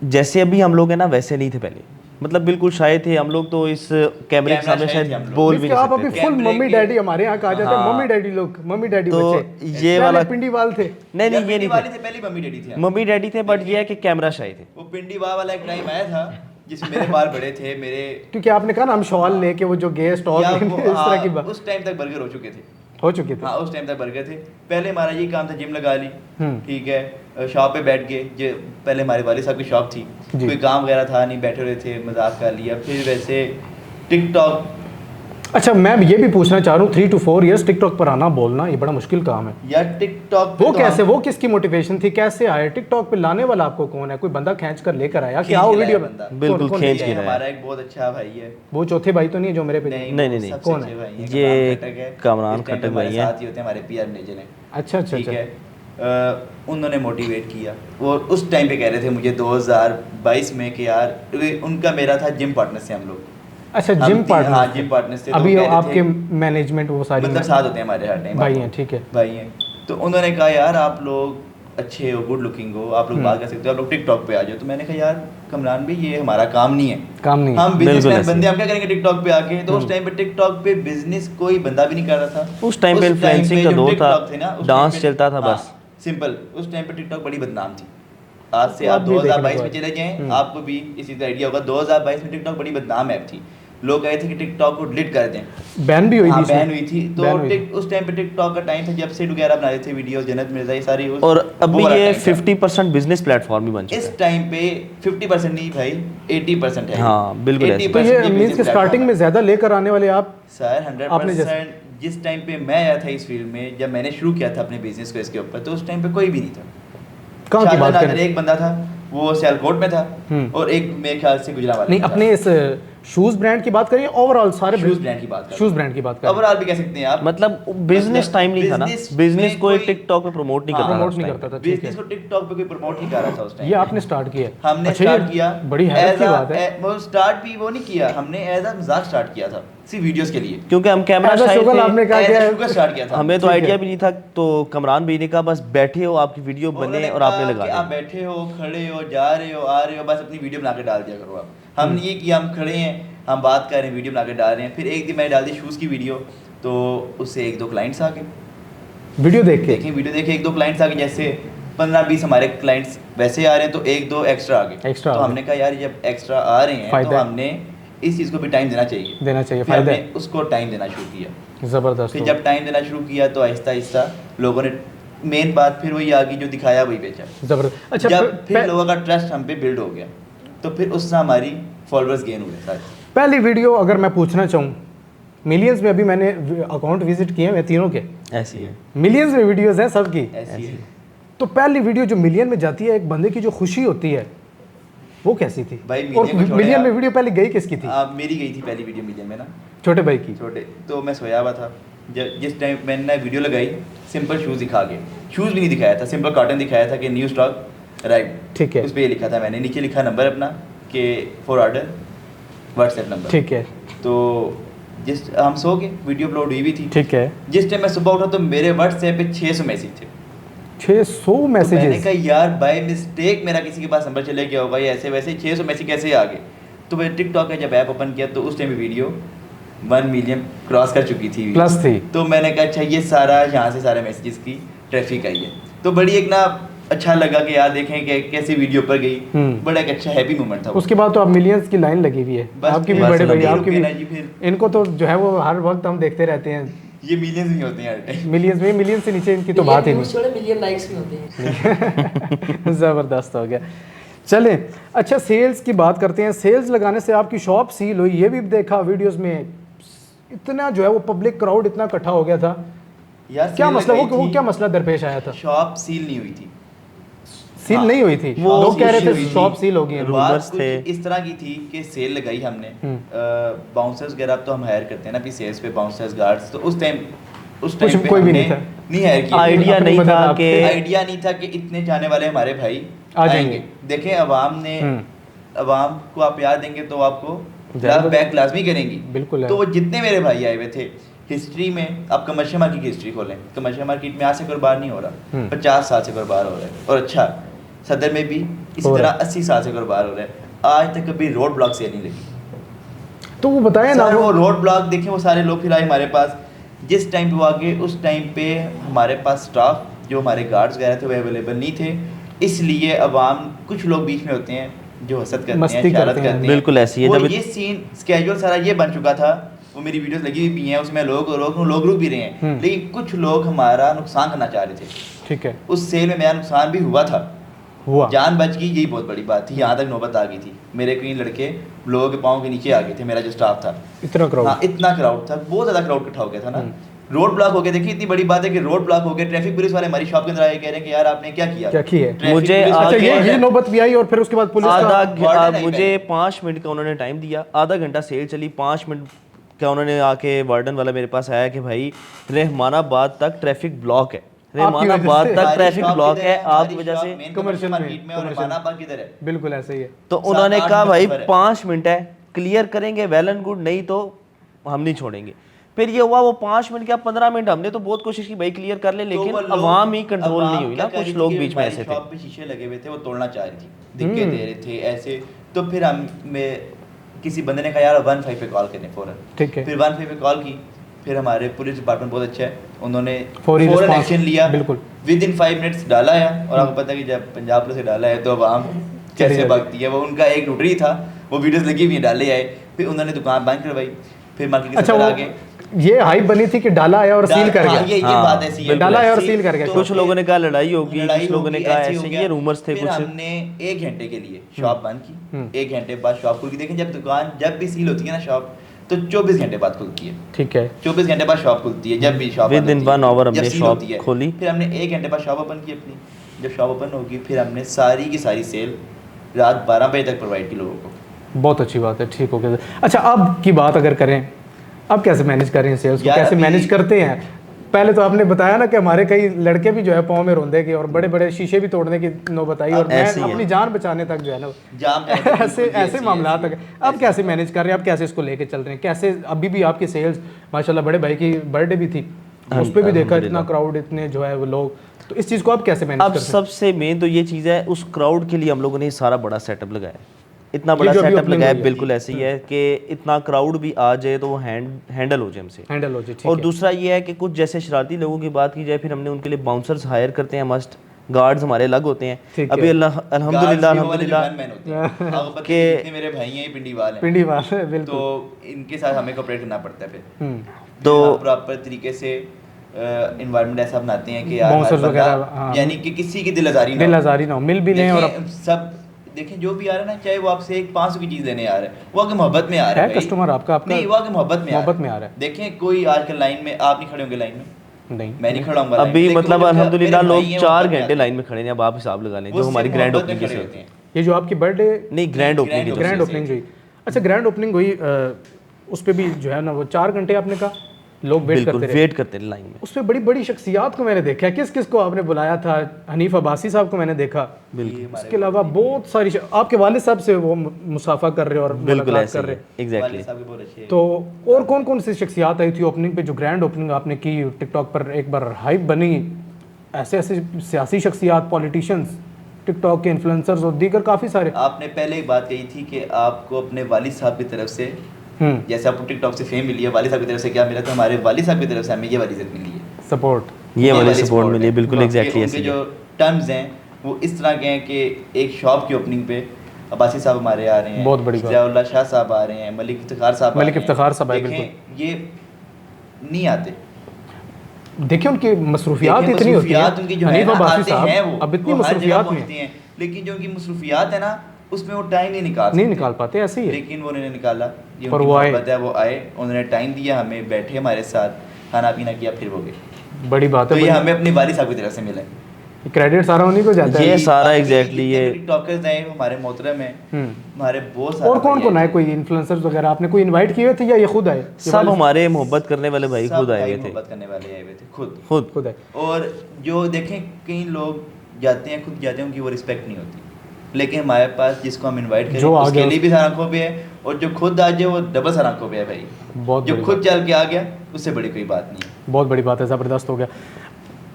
जैसे अभी हम लोग हैं ना वैसे नहीं थे पहले, मतलब बिल्कुल शाय थे हम लोग, तो इस कैमरे के सामने शाय थे हम शायद लोग। बोल भी इसके आप नहीं अभी सकते। फुल कैमरे मम्मी के- डैडी, हमारे यहाँ कहा जाता है हाँ। मम्मी डैडी लोग, मम्मी डैडी तो बच्चे। ये पहले वाला पिंडी वाल थे। नहीं नहीं, ये नहीं वाली थे, थे, पहली मम्मी डैडी थे। मम्मी डैडी थे, बट ये है कि कैमरा शाय थे। वो पिंडी वाला एक टाइम आया था जिसमें मेरे बाल बड़े थे, मेरे क्योंकि आपने कहा ना हम शॉल लेके वो जो गे स्टॉल या इस वो- तरह की हाँ, बात उस टाइम तक बर्गर हो चुके थे। हो चुकी थी। हाँ, उस टाइम तक बर्गर थे। पहले हमारा ये काम था जिम लगा ली, ठीक है, शॉप पे बैठ गए, जो पहले हमारे वाले साहब की शॉप थी, जी। कोई काम वगैरह था नहीं, बैठे रहे थे, मजाक कर लिया। फिर वैसे टिकटॉक, अच्छा मैं ये भी पूछना चाह रहा हूँ 3 to 4 years टिकटॉक पर आना बोलना ये बड़ा मुश्किल काम है। या टिकटॉक पे वो तो कैसे, हम वो किसकी मोटिवेशन थी, कैसे आए टिकटॉक पे? लाने वाला आपको कौन है? कोई बंदा खींच कर लेकर आया कि खींच आओ के लाया वीडियो बंदा। बिल्कुल कौन खींच लेके के आया? लाया। हमारा एक बहुत अच्छा भाई है। वो चौथे भाई तो नहीं है जो मेरे पे? नहीं, वो नहीं। सबसे कौन अच्छे है? भाई हैं, ये कमरान खट्टक है। कमरान इस टाइम पे खट्टक हमारे भाई हैं। साथ ही होते हैं, हमारे पीआर मैनेजर हैं। अच्छा अच्छा ठीक अच्छा। है। उन्होंने मोटिवेट किया। वो उस टाइम पे कह रहे थे मुझे 2022 में कि यार, उनका मेरा था जिम पार्टनर से हम लोग। अच्छा हम जिम हाँ पार्टनर? जिम पार्टनर से। तो अभी वो कह रहे आपके थे- मैनेजमेंट वो सारी मतलब साथ होते हैं हमारे हर टाइम। भाई हैं, ठीक है। भाई हैं। तो उन्होंने कहा यार आप लोग अच्छे हो, गुड लुकिंग हो, आप लोग बात कर सकते हो, आप लोग टिकटॉक पे आ जाओ। तो मैंने कहा यार कमरान भाई ये हमारा काम नहीं है, काम नहीं है। हम बिल्कुल बिजनेसमैन ऐसे। बंदे, हम क्या करेंगे टिकटॉक पे आके। तो उस टाइम पे टिकटॉक पे बिजनेस कोई बंदा भी नहीं कर रहा था। उस टाइम पे इन्फ्लुएंसिंग का जो दौर था, TikTok थे ना, उस डांस टाइम पे- चलता था हाँ, बस। सिंपल। उस टाइम पे टिकटॉक बड़ी बदनाम थी। आज से तो आप आप भी देखने 2022 को में आए। चले जाएं, आपको भी इसी का आइडिया होगा। 2022 में टिकटॉक बड़ी बदनाम ऐप थी। लोग कहे थे कि टिकटॉक को डिलीट कर दें। बैन भी हुई हाँ, थी बैन हुई थी। तो बैन हुई थी। उस टाइम पे टिकटॉक का टाइम था जब से वगैरह बना रहे थे वीडियोस, जन्नत मिर्जा ये सारी और अभी वो वाला ये time था। 50% बिजनेस प्लेटफॉर्म भी बन चुका इस है। टाइम पे 50% नहीं भाई, 80% है। हाँ, बिल्कुल ऐसे। 80% तो ये business मीन्स कि platform स्टार्टिंग है। में ज़्यादा लेकर आने वाले आप? सर आपने 100% जिस टाइम पे मैं आया था इस फील्ड में, जब मैंने शुरू किया था अपने बिजनेस को इसके ऊपर, तो उस टाइम पे कोई भी नहीं था। कहाँ की बात शाहजहां करें? नादर एक बंदा था, वो सियालकोट में था, और एक मेरे ख्याल से गुजरावाला नहीं में था। अपने इस शूज ब्रांड की बात करिए, ओवरऑल सारे शूज ब्रांड की बात कर शूज ब्रांड की बात करें। ओवरऑल भी कह सकते हैं आप। मतलब बिजनेस टाइम नहीं था ना, business बिजनेस में कोई कोई- टिकटॉक पे प्रमोट नहीं हाँ, करता था प्रमोट उस नहीं टाइम करता पे। था, ठीक बिजनेस है। को टिकटॉक पे कोई प्रमोट नहीं कर रहा था उस टाइम। ये आपने स्टार्ट किया है? हमने अच्छा, स्टार्ट ये किया, बड़ी हैरत की बात है। वो स्टार्ट भी वो नहीं किया हमने, एज अ मजाक स्टार्ट किया था, सिर्फ वीडियोस के लिए। क्योंकि हम कैमरा ऐसा शाय शुगल थे, आपने कहा एज क्या अ है? शुगर स्टार्ट किया था। हमें तो ठीक आइडिया है। भी नहीं था। तो कमरान भाई ने कहा बस बैठे हो, आपकी वीडियो उन्होंने बने और कहा आपने लगा कि आप दी। बैठे हो, खड़े हो, जा रहे हो, आ रहे हो, बस अपनी वीडियो बना के डाल दिया करो आप। हमने ये किया, हम खड़े हैं, हम बात कर रहे हैं, वीडियो बना के डाल रहे हैं। फिर एक दिन मैंने डाल दी शूज़ की वीडियो, तो उससे 1-2 क्लाइंट्स आ गए। वीडियो देख के? देखें वीडियो देखे, 1-2 क्लाइंट्स आ गए। जैसे 15-20 हमारे क्लाइंट्स वैसे आ रहे हैं, तो 1-2 एक्स्ट्रा आ गए। एक्स्ट्रा तो आ हमने कहा यार जब एक्स्ट्रा आ रहे हैं तो फायदा है। हमने इस चीज़ को भी टाइम देना चाहिए। देना चाहिए, फिर फायदा हमने है। उसको टाइम देना शुरू किया। ज़बरदस्त फिर हो। जब टाइम देना शुरू किया तो आहिस्ता आहिस्ता लोगों ने, मेन बात फिर वही आ गई, जो दिखाया वही बेचा। जबरदस्त। अच्छा जब फिर पह- लोगों का ट्रस्ट हम पे बिल्ड हो गया, तो फिर उससे हमारी फॉलोअर्स गेन हुए सारे। पहली वीडियो अगर मैं पूछना चाहूँ, मिलियंस में अभी मैंने अकाउंट विजिट किए हैं तीनों के, ऐसी है। मिलियंस में वीडियोस हैं सबकी। ऐसी है। तो पहली वीडियो जो मिलियन में जाती है, एक बंदे की जो खुशी होती है वो कैसी थी? भाई और मिलियन को छोड़े मिलियन आप- में वीडियो पहले गई किसकी थी? मेरी गई थी पहली वीडियो मिलियन में ना, छोटे भाई की। छोटे। तो मैं सोया हुआ था, जिस टाइम मैंने ना वीडियो लगाई, सिंपल शूज़ दिखा के, शूज़ भी नहीं दिखाया था, सिंपल कॉटन दिखाया था कि न्यू स्टॉक राइट। ठीक है। उस पर ये लिखा था मैंने, नीचे लिखा नंबर अपना कि फॉर ऑर्डर व्हाट्सएप नंबर। ठीक है तो जिस हम सो गए, वीडियो अपलोड हुई भी थी। ठीक है। जिस टाइम मैं सुबह उठा तो मेरे व्हाट्सएप पे 600 मैसेज थे। 600 तो मैंने मैसेजेस? कहा यार बाय मिस्टेक मेरा किसी के पास नंबर चले गया होगा, या ऐसे वैसे 600 मैसेज कैसे आ गए। तो मैं टिकटॉक का जब ऐप ओपन किया तो उस टाइम वीडियो 1 मिलियन क्रॉस कर चुकी थी, प्लस थी। तो मैंने कहा अच्छा ये सारा यहाँ से सारे मैसेजेस की ट्रैफिक आई है। तो बड़ी एक ना अच्छा लगा कि यार देखें कि कैसी वीडियो पर गई। बड़ा एक अच्छा हैप्पी मोमेंट था वो। उसके बाद तो अब मिलियंस की लाइन लगी हुई है बस आपकी भी, फिर बड़े भाई लगी आपकी रुकी ना जी भी। फिर। इनको तो जो है वो हर वक्त हम देखते रहते हैं, ये मिलियंस नहीं होते हैं हर टाइम। मिलियंस में, मिलियन से नीचे इनकी तो बात ही नहीं। मिलियन लाइक्स भी होते हैं। ज़बरदस्त हो गया। चलें, अच्छा सेल्स की बात करते हैं। सेल्स लगाने से आपकी शॉप सील हुई, ये भी देखा वीडियोस में, इतना जो है वो पब्लिक क्राउड इतना इकट्ठा हो गया था। यार क्या सेल मसला, लगाई वो थी, क्या मसला दरपेश आया था? शॉप सील नहीं हुई थी। सील हाँ, नहीं हुई थी, वो लोग कह रहे सील हुई थे थी। शॉप सील हो गई है। rumors बात कुछ थे। इस तरह की थी कि सेल लगाई हमने, बाउंसर्स वगैरह अब तो हम हायर करते हैं ना अभी सेल्स पे, बाउंसर्स गार्ड्स। तो उस टाइम पे कोई भी नहीं हमने था। नहीं हायर किया। आइडिया अपनी नहीं मदद था आपके- कि आइडिया नहीं था कि इतने जाने वाले हमारे भाई आ जाएंगे। आएंगे। देखें अवाम ने, अवाम को आप याद देंगे तो आपको ज़रूर। बैक लाजमी करेंगी। बिल्कुल है। तो वो जितने मेरे भाई आए हुए थे, हिस्ट्री में आप कमर्शियल मार्केट की हिस्ट्री खोलें, कमर्शियल मार्केट में आज से कारोबार नहीं हो रहा, 50 साल से कारोबार हो रहा है, और अच्छा सदर में भी इसी हो तरह रहा है। 80 साल से कारोबार हो रहा है। आज तक कभी रोड ब्लॉक सेल नहीं लगी। तो वो बताया ना सर वो वो रोड ब्लॉक देखें, वो सारे लोग फिर आए हमारे पास। जिस टाइम पे वो आगे, उस टाइम पे हमारे पास स्टाफ जो हमारे गार्ड्स वगैरह थे वो अवेलेबल नहीं थे, इसलिए अवाम, कुछ लोग बीच में होते हैं जो हसद करते मस्ती हैं, शरारत करते हैं। करते हैं। बिल्कुल ऐसी है। वो जब ये सीन स्केड्यूल सारा ये बन चुका था, वो मेरी वीडियोस लगी हुई भी हैं, उसमें लोग रुक भी रहे हैं, लेकिन कुछ लोग हमारा नुकसान करना चाह रहे थे। ठीक है, उस सेल में मेरा नुकसान भी हुआ था, हुआ। जान बच गई, यही बहुत बड़ी बात थी। यहाँ तक नौबत आ गई थी, मेरे कई लड़के लोगों के पाँव के नीचे आ गए थे, मेरा जो स्टाफ था। इतना क्राउड? हाँ, इतना क्राउड था, बहुत ज़्यादा क्राउड इकट्ठा हो गया था ना। रोड ब्लॉक हो गया। देखिए इतनी बड़ी बात है कि रोड ब्लॉक हो गया, ट्रैफिक पुलिस वाले हमारी शॉप के अंदर आए, कह रहे हैं कि यार आपने क्या किया, क्या किया? ट्रैफिक मुझे पुलिस अच्छा, वाले- ये नौबत भी आई और फिर उसके बाद पुलिस का आधा नहीं मुझे 5 मिनट का उन्होंने टाइम दिया, आधा घंटा सेल चली, 5 मिनट का उन्होंने आके वार्डन वाला मेरे पास आया कि भाई रहमानाबाद तक ट्रैफिक ब्लॉक है, रहमानाबाद से? तक हमारी ट्रैफिक शॉप ब्लॉक किधर है, आप हमारी वजह शॉप से मेन कमर्शियल मार्केट में और कमर्शियल। रहमानाबाद किधर है? बिल्कुल ऐसे ही है। तो 7-8 उन्होंने कहा मिनट भाई सफर है। 5 मिनट है, क्लियर करेंगे वेल एंड गुड, नहीं तो हम नहीं छोड़ेंगे। फिर ये हुआ वो 5 मिनट क्या 15 मिनट, हमने तो बहुत कोशिश की भाई क्लियर कर ले, तो लेकिन वो लोग- अवाम ही कंट्रोल अवाम नहीं हुई क्या ना, कर कुछ रही थी लोग कि बीच में हमारी ऐसे थे। शॉप पे शीशे लगे हुए थे, वो तोड़ना चाह रही थी, धक्के दे रहे थे ऐसे। तो फिर किसी बंदे ने कहा यार 15 पे कॉल करने फौरन। ठीक है। फिर 15 पे कॉल की, फिर हमारे पुलिस डिपार्टमेंट बहुत अच्छा है, उन्होंने फौरी फौरन response, एक्शन लिया, बिल्कुल। विद इन 5 मिनट्स डाला है। और आपको पता है कि जब पंजाब पुलिस ने डाला है तो अवाम कैसे जाती। भागती है। वो उनका एक लुटरी था, वो वीडियोस लगी हुई हैं, डाले आए, फिर उन्होंने दुकान बंद करवाई, फिर मार्केट के अच्छा, सफर वो आगे ये हाइप बनी थी कि डाला आया और सील कर हाँ, गया। ये हाँ, बात ऐसी है, डाला है और सील कर गया। तो कुछ फिर लोगों ने कहा लड़ाई होगी, लड़ाई कुछ लोगों ने होगी, कहा ऐसे हो ऐसे, गया। ये रूमर्स थे फिर कुछ। हमने 1 घंटे के लिए शॉप बंद की, 1 घंटे बाद शॉप खुल गई। देखें जब दुकान जब भी सील होती है ना शॉप, तो 24 घंटे बाद खुलती है। ठीक है, 24 घंटे बाद शॉप खुलती है, जब भी शॉप Within बंद होती है, 1 hour जब हमने seal शॉप होती है। खोली। फिर हमने 1 घंटे बाद शॉप ओपन की अपनी। जब शॉप ओपन होगी फिर हमने सारी की सारी सेल रात 12 बजे तक प्रोवाइड की लोगों को। बहुत अच्छी बात है, ठीक हो गया। अच्छा, अब की बात अगर करें, अब कैसे मैनेज कर रहे हैं सेल्स को, यार कैसे अभी- मैनेज करते हैं? पहले तो आपने बताया ना कि हमारे कई लड़के भी जो है पाँव में रोंदे की और बड़े बड़े शीशे भी तोड़ने की नौबत आई, और मैं ऐसे ही है। अपनी जान बचाने तक जो है ना जाम जाने तक ऐसे बिल्कुल भी ऐसे ऐसी मामला ऐसी तक। अब कैसे मैनेज कर रहे हैं, अब कैसे इसको लेके चल रहे हैं, कैसे? अभी भी आपकी सेल्स माशाल्लाह, बड़े भाई की बर्थडे भी थी, उस पर भी देखा इतना क्राउड, इतने जो है वो लोग, तो इस चीज़ को आप कैसे मैनेज अब करते हैं? सबसे मेन तो ये चीज़ है, उस क्राउड के लिए हम लोगों ने सारा बड़ा सेटअप लगाया, इतना बड़ा जो अभी सेटअप opening लगाया, हुई है। बिल्कुल ऐसे ही है कि इतना क्राउड भी आ जाए तो वो हैंडल हो जाए हमसे। हैंडल हो जाए, ठीक और है। दूसरा ये है कि कुछ जैसे शरारती लोगों की बात की जाए, फिर हमने उनके लिए बाउंसर्स हायर करते हैं, मस्ट गार्ड्स हमारे अलग होते हैं। ठीक अभी है। अल्हम्दुलिल्लाह अल्हम्दुलिल्लाह के इतने मेरे भाई हैं, ये पिंडी वाले हैं, पिंडी बात है, बिल्कुल। तो इनके साथ हमें कोऑपरेट करना पड़ता है। फिर तो प्रॉपर तरीके से एनवायरनमेंट ऐसा बनाते हैं कि यार हर Bouncers बंदा, वगैरह, हाँ। यानी कि किसी की दिल आजारी ना दिल हो। आजारी ना हो, मिल भी लें। और देखें, सब देखें जो भी आ रहा है ना, चाहे वो आपसे एक 500 की चीज लेने आ रहा है, वो आगे मोहब्बत में आ रहा है है भाई। कस्टमर आपका नहीं, वो आगे मोहब्बत में मोहब्बत में आ रहा है। देखें कोई आजकल लाइन में आप नहीं खड़े होंगे, लाइन में नहीं, मैं नहीं खड़ा हूंगा लाइन में, अभी लेकिन मतलब वो जो अल्हम्दुलिल्लाह मेरे लोग भाई हैं, 4 मोहब्बत में घंटे आते लाइन में खड़े हैं। अब आप हिसाब लगा लें, हैं। जो वो हमारी सिर्फ ग्रैंड मोहब्बत में ओपनिंग खड़े की होते हैं। ये जो आपकी बर्थडे नहीं, ग्रैंड ओपनिंग की ग्रैंड ओपनिंग हुई, अच्छा ग्रैंड ओपनिंग हुई, उस पर भी जो है ना वो 4 घंटे आपने कहा लोग वेट बिल्कुल करते रहे। वेट करते रहे लाइन में। उस पर बड़ी बड़ी शख्सियात को मैंने देखा है। किस किस को आपने बुलाया था? हनीफ अब्बासी साहब को मैंने देखा, इसके अलावा बहुत सारी आपके वालिद साहब से वो मुसाफा कर रहे और बिल्कुल मुलाकात ऐसे कर रहे। एग्जैक्टली। वाले साहब के बहुत अच्छे हैं। तो और कौन कौन सी शख्सियात आई थी ओपनिंग पे? जो ग्रैंड ओपनिंग आपने की, टिकटॉक पर एक बार हाइप बनी, ऐसे ऐसे सियासी शख्सियात, पॉलिटिशियंस, टिकटॉक के इन्फ्लुएंसर्स और दीगर काफ़ी सारे। आपने पहले एक बात कही थी कि आपको अपने वालिद साहब की तरफ से, जैसे आपको टिकटॉक से फेम मिली है, वालिद साहब की तरफ से क्या मिला, तो हमारे वालिद साहब की तरफ से हमें ये वाली इज्जत मिली है, सपोर्ट। ये वाली वाली सपोर्ट मिली है, है। बिल्कुल वाह, एग्जैक्टली उनके ऐसे जो टर्म्स हैं वो इस तरह के हैं कि एक शॉप की ओपनिंग पे अब्बासी साहब हमारे आ रहे हैं, बहुत बड़ी बात। ज़ियाउल्लाह शाह साहब आ रहे हैं, मलिक इफ्तिखार साहब आ मलिक रहे हैं। इफ्तिखार साहब आए, देखें, ये नहीं आते। देखिए उनकी मसरूफियात देखें, इतनी होती मसरूफियात उनकी जो हैं। है हनीफ ना, अब्बासी आते हैं साहब अब इतनी वो हर जगह मसरूफियात में पहुंचते हैं, लेकिन जो उनकी मसरूफियात है ना, उसमें वो टाइम नहीं निकाल नहीं सकते। निकाल पाते, ऐसे ही है। लेकिन वो उन्होंने निकाला, ये पर उनकी वो आए। मोहब्बत है, वो आए, उन्होंने टाइम दिया हमें, बैठे हमारे साथ, खाना पीना किया, फिर वो गए। बड़ी बात तो है। ये हमें अपने वालिद साहब की तरफ से मिला है। क्रेडिट सारा उन्हीं को जाता है। ये सारा बाकी exactly जितने ये- भी टिकटॉकर्स हैं, हमारे मोहतरम हैं, हमारे बहुत सारे और कौन भाई कौन हैं। आए? कोई इन्फ्लुएंसर्स वगैरह आपने कोई इनवाइट किए थे या ये खुद आए? सब हमारे मोहब्बत करने वाले भाई सब खुद आए भाई हुए थे, मोहब्बत करने वाले आए हुए थे खुद। खुद आए। और जो देखें कई लोग जाते हैं, खुद जाते हैं, उनकी वो रिस्पेक्ट नहीं होती, लेकिन हमारे पास जिसको हम इनवाइट करें जो आ उसके गया लिए भी सर आंखों पे है, और जो खुद आ जाए वो डबल सर आंखों पे है भाई। बहुत जो बड़ी खुद चल के आ गया उससे बड़ी कोई बात नहीं है। बहुत बड़ी बात है, ज़बरदस्त हो गया।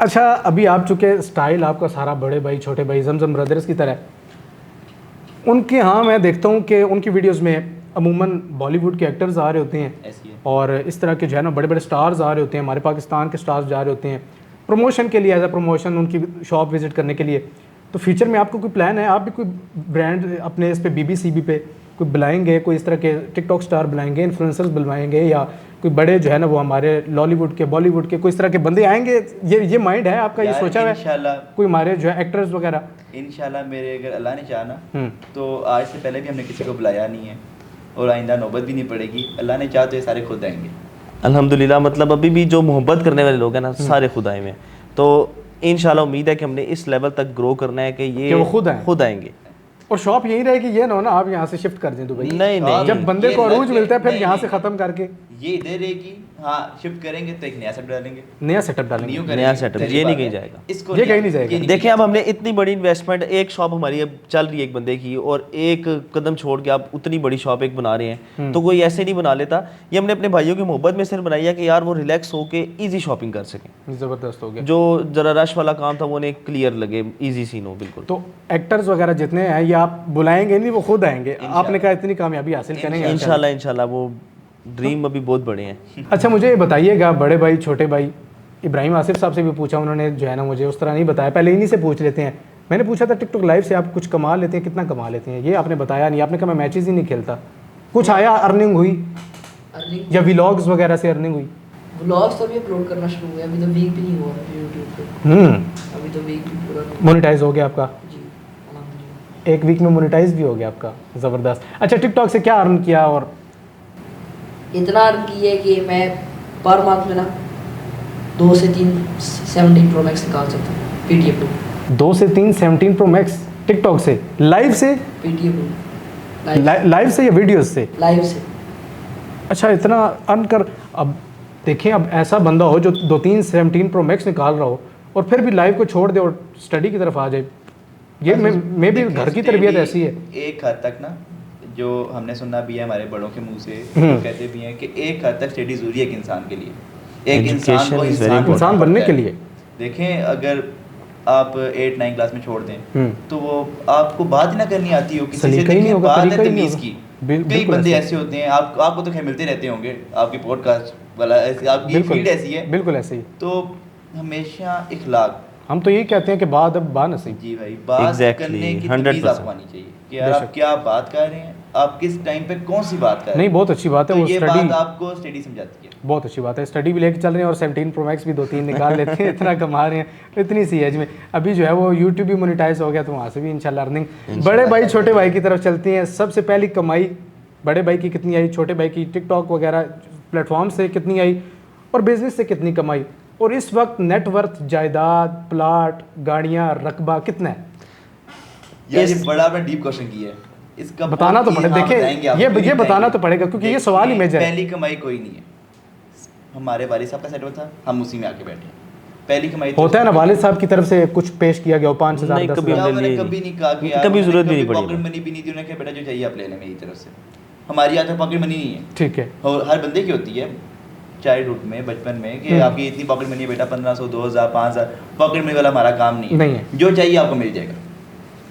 अच्छा, अभी आप चूँकि स्टाइल आपका सारा बड़े भाई छोटे भाई जमजम ब्रदर्स की तरह, उनके यहाँ मैं देखता हूँ कि उनकी वीडियोस में अमूमन बॉलीवुड के एक्टर्स आ रहे होते हैं ऐसी है। और इस तरह के जो है ना बड़े बड़े स्टार्स आ रहे होते हैं, हमारे पाकिस्तान के स्टार्स जा रहे होते हैं प्रमोशन के लिए, एज अ प्रमोशन उनकी शॉप विज़िट करने के लिए। तो फ्यूचर में आपको कोई प्लान है, आप भी कोई ब्रांड अपने इस पे BBCB पे कोई बुलाएंगे, कोई इस तरह के टिकटॉक स्टार बुलाएंगे, इन्फ्लुएंसर्स बुलवाएंगे, या कोई बड़े जो है ना वो हमारे लॉलीवुड के, बॉलीवुड के, कोई इस तरह के बंदे आएंगे? ये माइंड है आपका, ये यार, सोचा हुआ है इंशाल्लाह कोई हमारे जो है एक्टर्स वगैरह? इंशाल्लाह मेरे अगर अल्लाह ने चाहा ना तो आज से पहले भी हमने किसी को बुलाया नहीं है और आइंदा नौबत भी नहीं पड़ेगी। अल्लाह ने चाहा तो ये सारे खुद आएंगे अल्हम्दुलिल्लाह। मतलब अभी भी जो मोहब्बत करने वाले लोग हैं ना सारे खुद आए हुए हैं, तो इंशाल्लाह उम्मीद है कि हमने इस लेवल तक ग्रो करना है कि ये वो खुद आएंगे। और शॉप यही रहेगी, ये ना हो ना आप यहाँ से शिफ्ट कर दें दुबई? नहीं जब बंदे को अरूज मिलता है फिर नहीं, यहाँ से नहीं। खत्म करके ये इधर रहेगी। हाँ शिफ्ट करेंगे तो एक नया सेटअप डालेंगे, नया सेटअप डालेंगे। न्यू नया सेटअप, ये नहीं कहीं जाएगा। इसको ये कहीं नहीं जाएगा। देखिए अब हमने इतनी बड़ी इन्वेस्टमेंट, एक शॉप हमारी अब चल रही है एक बंदे की, और एक कदम छोड़ के आप उतनी बड़ी शॉप एक बना रहे हैं, तो कोई ऐसे नहीं बना लेता। ये हमने अपने भाइयों की मोहब्बत में सिर्फ बनाई है कि यार वो रिलैक्स होके ईजी शॉपिंग कर सकें। ज़बरदस्त हो गया। जो जरा रश वाला काम था वो उन्हें क्लियर लगे, ईजी सीन हो बिल्कुल। तो एक्टर्स वगैरह जितने हैं ये आप बुलाएंगे नहीं, वो खुद आएंगे? आपने कहा इतनी कामयाबी हासिल करेंगे इंशाल्लाह इंशाल्लाह, वो ड्रीम अभी बहुत बड़े हैं। अच्छा मुझे ये बताइएगा, बड़े भाई छोटे भाई, इब्राहिम आसिफ साहब से भी पूछा, उन्होंने जो है ना मुझे उस तरह नहीं बताया, पहले इन्हीं से पूछ लेते हैं। मैंने पूछा था टिकटॉक लाइव से आप कुछ कमा लेते हैं, कितना कमा लेते हैं? ये आपने बताया नहीं, आपने कहा मैं मैचेस ही नहीं खेलता। कुछ आया, अर्निंग हुई अर्निंग या व्लॉग्स वगैरह से अर्निंग हुई? व्लॉग्स तो अभी अपलोड करना शुरू हुए, अभी तो वीक भी नहीं हुआ है यूट्यूब पे, अभी तो वीक भी पूरा नहीं। मोनेटाइज हो गया आपका? जी अल्हम्दुलिल्लाह। एक वीक में मोनेटाइज भी हो गया आपका, ज़बरदस्त। अच्छा टिकटॉक से क्या अर्न किया? और इतना अर्न की है कि मैं पर मंथ में ना 2 से 3 17 प्रो मैक्स निकाल सकता हूँ पीटीएफ टू। 2 से 3 17 प्रो मैक्स टिकटॉक से? लाइव से? पीटीएफ टू लाइव से या वीडियोस से? लाइव से। अच्छा इतना अर्न कर। अब देखें, अब ऐसा बंदा हो जो 2-3 17 प्रो मैक्स निकाल रहा हो और फिर भी लाइव को छोड़ दे और स्टडी की तरफ आ जाए, ये मे भी घर की तरबियत ऐसी है। एक हद तक ना, जो हमने सुना भी है हमारे बड़ों के मुंह से, वो कहते भी हैं कि एक हद तक स्टडी जरूरी है एक इंसान के लिए, एक इंसान Education को is very important. इंसान बनने के लिए। देखें अगर आप 8-9 क्लास में छोड़ दें तो वो आपको बात ही ना करनी आती हो किसी से, सलीका ही नहीं देखें होगा, बात तरीका है ही नहीं तमीज होगा। की। बिल्कुल कई बंदे ऐसे। ऐसे होते हैं, आपको तो खैर मिलते रहते होंगे, आपकी पॉडकास्ट वाला ऐसे, आपकी बिल्कुल फील्ड ऐसी है, बिल्कुल ऐसे ही। तो हमेशा इखलाक, हम तो यही कहते हैं कि बाद अब बा नसीब। जी भाई, बात Exactly, करने की 100% तमीज आपको आनी चाहिए कि यार आप क्या बात कर रहे हैं, आप किस टाइम पे कौन सी बात कर रहे नहीं हैं। बहुत अच्छी बात है तो वो ये स्टडी, बात आपको स्टडी समझाती है। बहुत अच्छी बात है। स्टडी भी लेके चल रहे हैं और 17 प्रो मैक्स भी 2-3 निकाल लेते हैं, इतना कमा रहे हैं इतनी सी एज में। अभी जो है वो यूट्यूब भी मोनेटाइज हो गया तो वहाँ से भी इंशाल्लाह अर्निंग। बड़े भाई छोटे भाई की तरफ चलती हैं। सबसे पहली कमाई बड़े भाई की कितनी आई, छोटे भाई की टिकटॉक वगैरह प्लेटफॉर्म से कितनी आई, और बिजनेस से कितनी कमाई, और इस वक्त नेटवर्थ, जायदाद, प्लाट, गाड़ियाँ, रकबा कितना है? यार ये बड़ा आपने डीप क्वेश्चन किया है, इसका बताना तो पड़ेगा। देखिए ये बताना तो पड़ेगा क्योंकि ये सवाल ही मेजर है। पहली कमाई कोई नहीं है, हमारे वालिद साहब का सेटअप था, हम उसी में आके बैठे। पहली कमाई तो होता है ना, वालिद साहब की तरफ से कुछ पेश किया गया हो 5,000 नहीं, 10,000? कभी हमने मैंने लिए कभी नहीं। नहीं कहा कि यार कभी उन्होंने जरूरत भी नहीं कभी पड़ी पॉकेट मनी भी नहीं दी, उन्होंने कहा बेटा जो चाहिए आप ले लें मेरी तरफ से। हमारी यहाँ पॉकेट मनी नहीं है, ठीक है। और हर बंदे की होती है चाइल्डहुड में, बचपन में, कि आपकी इतनी पॉकेट मनी है बेटा, 1500 2000 5000। पॉकेट मनी वाला हमारा काम नहीं नहीं है, है। जो चाहिए आपको मिल जाएगा,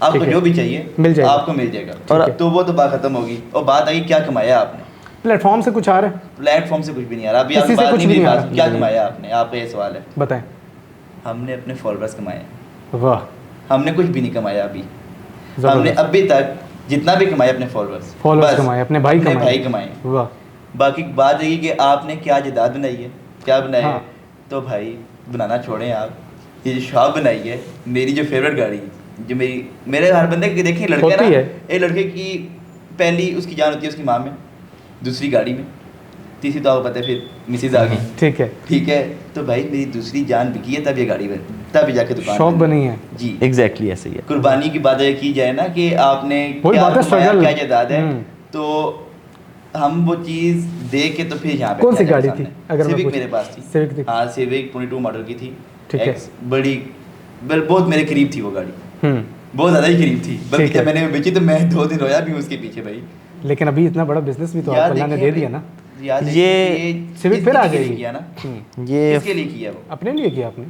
आपको ठीक है। जो भी चाहिए मिल जाएगा। आपको मिल जाएगा। और तो वो तो बात खत्म होगी, और बात आई क्या कमाया आपने। प्लेटफॉर्म से कुछ आ रहा है? प्लेटफॉर्म से कुछ भी नहीं आ रहा, अभी किसी आपकी से बात कुछ नहीं भी हुई, नहीं आ बात रहा। क्या कमाया आपने, आपका ये सवाल है। बताएं। हमने अपने फॉलोअर्स कमाए, वाह, हमने कुछ भी नहीं कमाया अभी। जबरदस्त। हमने अभी तक जितना भी कमाया अपने फॉलोअर्स कमाए, अपने भाई कमाए। वाह, बाकी बात यही कि आपने क्या जायदाद बनाई है, क्या बनाया हाँ। है, तो भाई बनाना छोड़ें आप। ये जो शॉप बनाई है, मेरी जो फेवरेट गाड़ी, जो मेरे हर बंदे की देखिए लड़के होती ना, है। एक लड़के की पहली उसकी जान होती है उसकी माँ में, दूसरी गाड़ी में, तीसरी तो आपको पता है फिर मिसेज आ गई। ठीक है। ठीक है, तो भाई मेरी दूसरी जान बिकी है तब ये गाड़ी बनी, तब जाके दुकान शॉप बनी है। जी। एग्जैक्टली ऐसे ही है। कुर्बानी की बात की जाए ना कि आपने वही क्या बात है, कमाया, struggle। क्या जायदाद है, हम्म। तो हम वो चीज देख के तो फिर यहाँ पे कौन सी बैठे गाड़ी सामने। थी? अगर मैं सिविक पूछूं। मेरे पास थी। सिविक थी। हाँ सिविक 22 मॉडल की थी। ठीक है। बड़ी बहुत मेरे करीब थी वो गाड़ी, हम्म। बहुत ज्यादा ही करीब थी, बल्कि ठीक है। जब मैंने बेची तो मैं 2 दिन रोया भी हूँ उसके पीछे भाई। लेकिन अभी इतना बड़ा बिजनेस भी तो यार अल्लाह ने देखिए दे दिया ना। यार ये देखिए, सिविक फिर आ किसके लिए जाएगी। किया ना, ये किसके लिए किया वो। अपने लिए किया आपने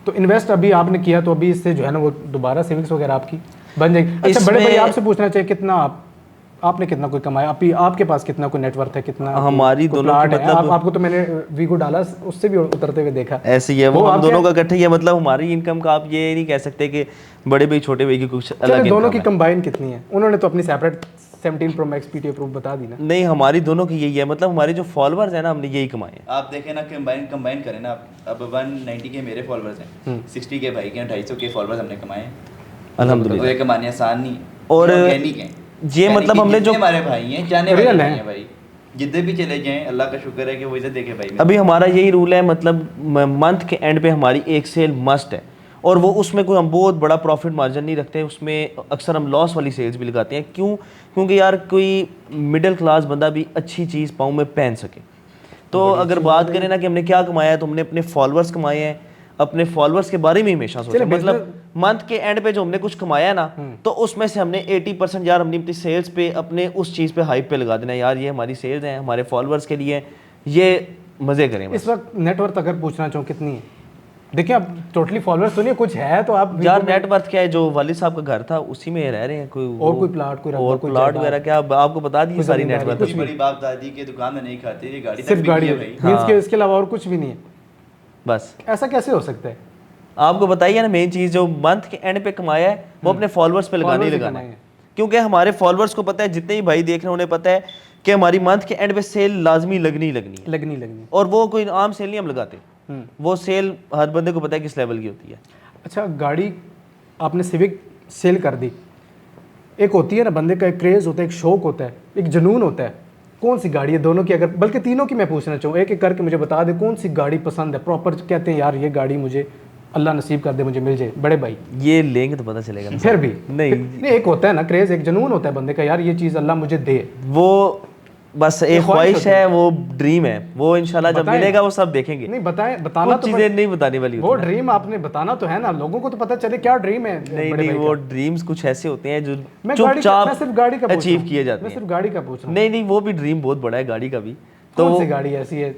तो इन्वेस्ट अभी आपने किया, तो अभी इससे जो है ना वो दोबारा सेविंग्स वगैरह आपकी बन जाएगी। अच्छा बड़े भाई इसमें- आपसे पूछना चाहिए कितना आपने कितना कोई कमाया, अभी आपके पास कितना कोई नेटवर्थ है, कितना हमारी कोई दोनों की प्लाट है? मतलब- आपको तो मैंने वीगो डाला, उससे भी उतरते हुए देखा। ऐसे ही है, वो वो हम आपके- दोनों का इकट्ठे ही है। मतलब हमारी इनकम का आप ये नहीं कह सकते कि बड़े भाई छोटे भाई की कुछ चलो अलग दोनों income की है। कंबाइन कितनी है? उन्होंने तो अपनी separate 17 Pro Max PTO Pro बता दी ना। नहीं, हमारी दोनों की यही है, मतलब हमारे जो फॉलोअर्स हैं ना, हमने यही कमाए हैं। आप देखें ना, कंबाइन करें ना आप, अब 190 के मेरे फॉलोअर्स हैं, 60 के भाई के हैं, 250 के फॉलोअर्स हमने कमाए हैं। अल्हम्दुलिल्लाह। तो ये कमाने आसान नहीं है, और ऑर्गेनिक है ये मतलब हमने जो हमारे भाई हैं, जाने वाले Real भाई है। हैं भाई, जिधर भी चले जाएं अल्लाह का शुक्र है कि वो इज्जत देखे भाई। अभी हमारा यही रूल है, मतलब मंथ के एंड पे हमारी एक सेल मस्ट है, और वो उसमें कोई हम बहुत बड़ा प्रॉफिट मार्जिन नहीं रखते, उसमें अक्सर हम लॉस वाली सेल्स भी लगाते हैं। क्यों? क्योंकि यार कोई मिडिल क्लास बंदा भी अच्छी चीज़ पाँव में पहन सके। तो अगर बात करें ना कि हमने क्या कमाया है, तो हमने अपने फॉलोअर्स कमाए हैं, अपने फॉलोअर्स के बारे में हमेशा सोचा, मतलब मंथ के एंड पे जो हमने कुछ कमाया है ना, तो उसमें से हमने 80% यार हमने अपनी सेल्स पे, अपने उस चीज़ पे हाइप पे लगा देना, यार ये हमारी सेल्स हैं, हमारे फॉलोअर्स के लिए, ये मज़े करें बस। इस वक्त नेटवर्थ अगर पूछना चाहूँ कितनी है? देखिए अब टोटली फॉलोअर्स तो नहीं, कुछ है तो आप यार नेटवर्थ क्या है, जो वालिद साहब का घर था उसी में रह रहे हैं, कोई और कोई प्लाट, कोई रकबा, और कोई प्लाट जायदाद? वगैरह क्या आपको बता दी सारी जमींदारी, नेटवर्थ। कुछ बड़ी बाप दादी के दुकान में नहीं खाते, ये गाड़ी तक सिर्फ बिकी गाड़ी है है भाई। मींस हाँ। के इसके अलावा और कुछ भी नहीं है। बस ऐसा कैसे हो सकता है? आपको बताइए ना, मेन चीज़ जो मंथ के एंड पे कमाया है वो अपने फॉलोअर्स पे लगाने ही Followers ही लगाना कमाए है, हैं। क्योंकि हमारे फॉलोअर्स को पता है, जितने भी भाई देख रहे हैं उन्हें पता है कि हमारी मंथ के एंड पे सेल लाजमी लगनी ही लगनी है, लगनी। और वो कोई आम सेल नहीं हम लगाते, वो सेल हर बंदे को पता है किस लेवल की होती है। अच्छा, गाड़ी आपने सिविक सेल कर दी, एक होती है ना बंदे का एक क्रेज़ होता है, एक शौक होता है, एक जुनून होता है। कौन सी गाड़ी है दोनों की, अगर बल्कि तीनों की मैं पूछना चाहूँ, एक एक करके मुझे बता दे कौन सी गाड़ी पसंद है, प्रॉपर कहते हैं यार ये गाड़ी मुझे अल्लाह नसीब कर दे, मुझे मिल जाए बड़े भाई। ये लेंगे तो पता चलेगा ना। फिर भी नहीं, एक होता है ना क्रेज़, एक जुनून होता है बंदे का, यार ये चीज़ अल्लाह मुझे दे। वो बस एक ख्वाहिश ख्वाहिश है, वो ड्रीम है, वो इंशाल्लाह जब बताएं। मिलेगा वो सब देखेंगे। नहीं बताना कुछ तो चीजें नहीं बताने वाली वो होती हैं। ड्रीम आपने बताना तो है ना, लोगों को तो पता चले क्या ड्रीम है। नहीं बड़े नहीं, भाई वो का। ड्रीम्स कुछ ऐसे होते हैं जो मैं सिर्फ गाड़ी का पूछ रहा अचीव हूँ। किए जाते मैं हैं। सिर्फ गाड़ी का पूछ रहा हूँ। नहीं नहीं, वो भी ड्रीम बहुत बड़ा है गाड़ी का भी। तो तो कौन सी गाड़ी ऐसी है?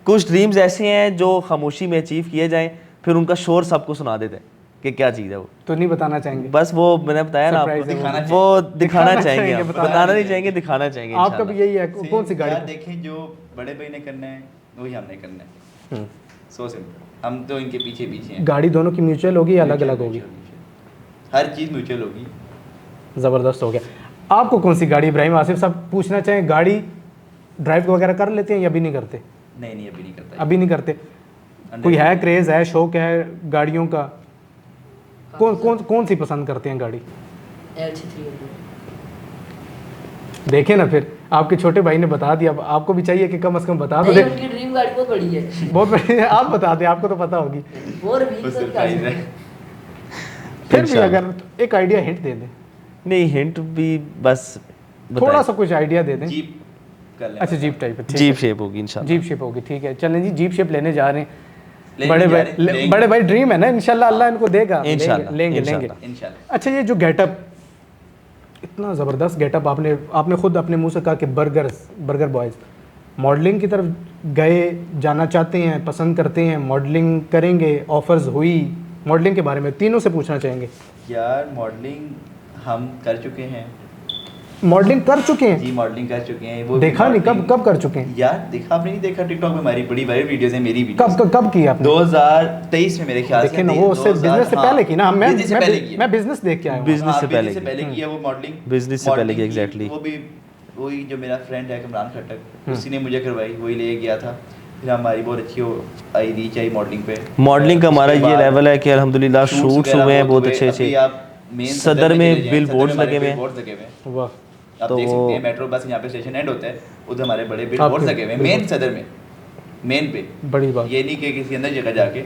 कुछ ड्रीम्स ऐसे हैं जो खामोशी में अचीव किए जाएं, फिर उनका शोर सबको सुना देता है कि क्या चीज़ है वो। तो नहीं बताना चाहेंगे? बस वो मैंने बताया ना Surprise है आपको, वो दिखाना चाहेंगे, आप बताना बताना नहीं चाहेंगे, दिखाना चाहेंगे आपका इंशाल्लाह। भी यही है, कौन सी गाड़ी? यार देखें, जो बड़े भाई ने करना है वही हमने करना है, सो सिंपल। हम तो इनके पीछे पीछे हैं। गाड़ी दोनों की म्यूचुअल होगी या अलग अलग होगी? हर चीज़ म्यूचुअल होगी। ज़बरदस्त हो गया। आपको कौन सी गाड़ी, इब्राहिम आसिफ साहब पूछना चाहें, गाड़ी ड्राइव वगैरह कर लेते हैं या अभी नहीं करते? नहीं अभी नहीं करता। अभी नहीं करते। कोई है क्रेज़ है, शौक है गाड़ियों का? कौन सी पसंद करते हैं गाड़ी? LC300। देखें ना, फिर आपके छोटे भाई ने बता दिया, अब आपको भी चाहिए कि कम से कम बता दो। नहीं, उनकी ड्रीम गाड़ी बहुत बड़ी है। बहुत बड़ी है, आप बता दें, आपको तो पता होगी। वो रिवील बस करके आ सरप्राइज जाएंगे। है। फिर भी इंशाल्लाह। अगर एक आइडिया हिंट दे दें, नहीं, हिंट भी बस थोड़ा सा कुछ आइडिया दे दें। जीप कर लें। अच्छा, जीप टाइप है, ठीक जीप है। शेप होगी इंशाल्लाह। जीप शेप होगी, ठीक है। चलें जी, जीप शेप लेने जा रहे हैं। लेने बड़े जा भाई रहे हैं, लेंगे। बड़े भाई ड्रीम है ना, इंशाल्लाह अल्लाह इनको देगा। इंशाल्लाह, लेंगे इंशाल्लाह। इंशाल्लाह। अच्छा, ये जो गेटअप, इतना ज़बरदस्त गेटअप, आपने खुद अपने मुंह से कहा कि बर्गर बॉयज़ मॉडलिंग की तरफ गए, जाना चाहते हैं, पसंद करते हैं, मॉडलिंग करेंगे, ऑफर्स हुई मॉडलिंग के बारे में, तीनों से पूछना चाहेंगे। यार मॉडलिंग हम कर चुके हैं। मॉडलिंग कर चुके हैं? जी मॉडलिंग कर चुके हैं। वो देखा नहीं, modeling- कब कर चुके हैं? यार देखा आपने नहीं देखा? टिकटॉक में हमारी बड़ी वायरल वीडियोस हैं, मेरी कब वीडियोस। कब की आपने? 2023 में मेरे ख्याल से। देखिए ना, वो उससे बिजनेस से पहले की ना, बिजनेस से पहले की है। मैं बिजनेस देख के आया हूँ। बिजनेस से business पहले की। की है वो मॉडलिंग। Business से पहले की, exactly। वो भी वही जो मेरा फ्रेंड है कमरान खट्टक, उसी ने मुझे करवाई, वही ले गया था। फिर हमारी बहुत अच्छी आई रीच आई मॉडलिंग पे। मॉडलिंग का हमारा उसके ये बाद लेवल है कि अल्हम्दुलिल्लाह शूट्स हुए हैं बहुत अच्छे अच्छे। सदर में बिल बोर्ड्स लगे हुए हैं। वाह, आप तो देख वो- सकते हैं मेट्रो बस यहाँ पे स्टेशन एंड होता है, उधर हमारे बड़े बिल आपके बोर्ड्स लगे हुए हैं मेन सदर में, मेन पे। बड़ी बात। ये नहीं कि किसी अंदर जगह जाके,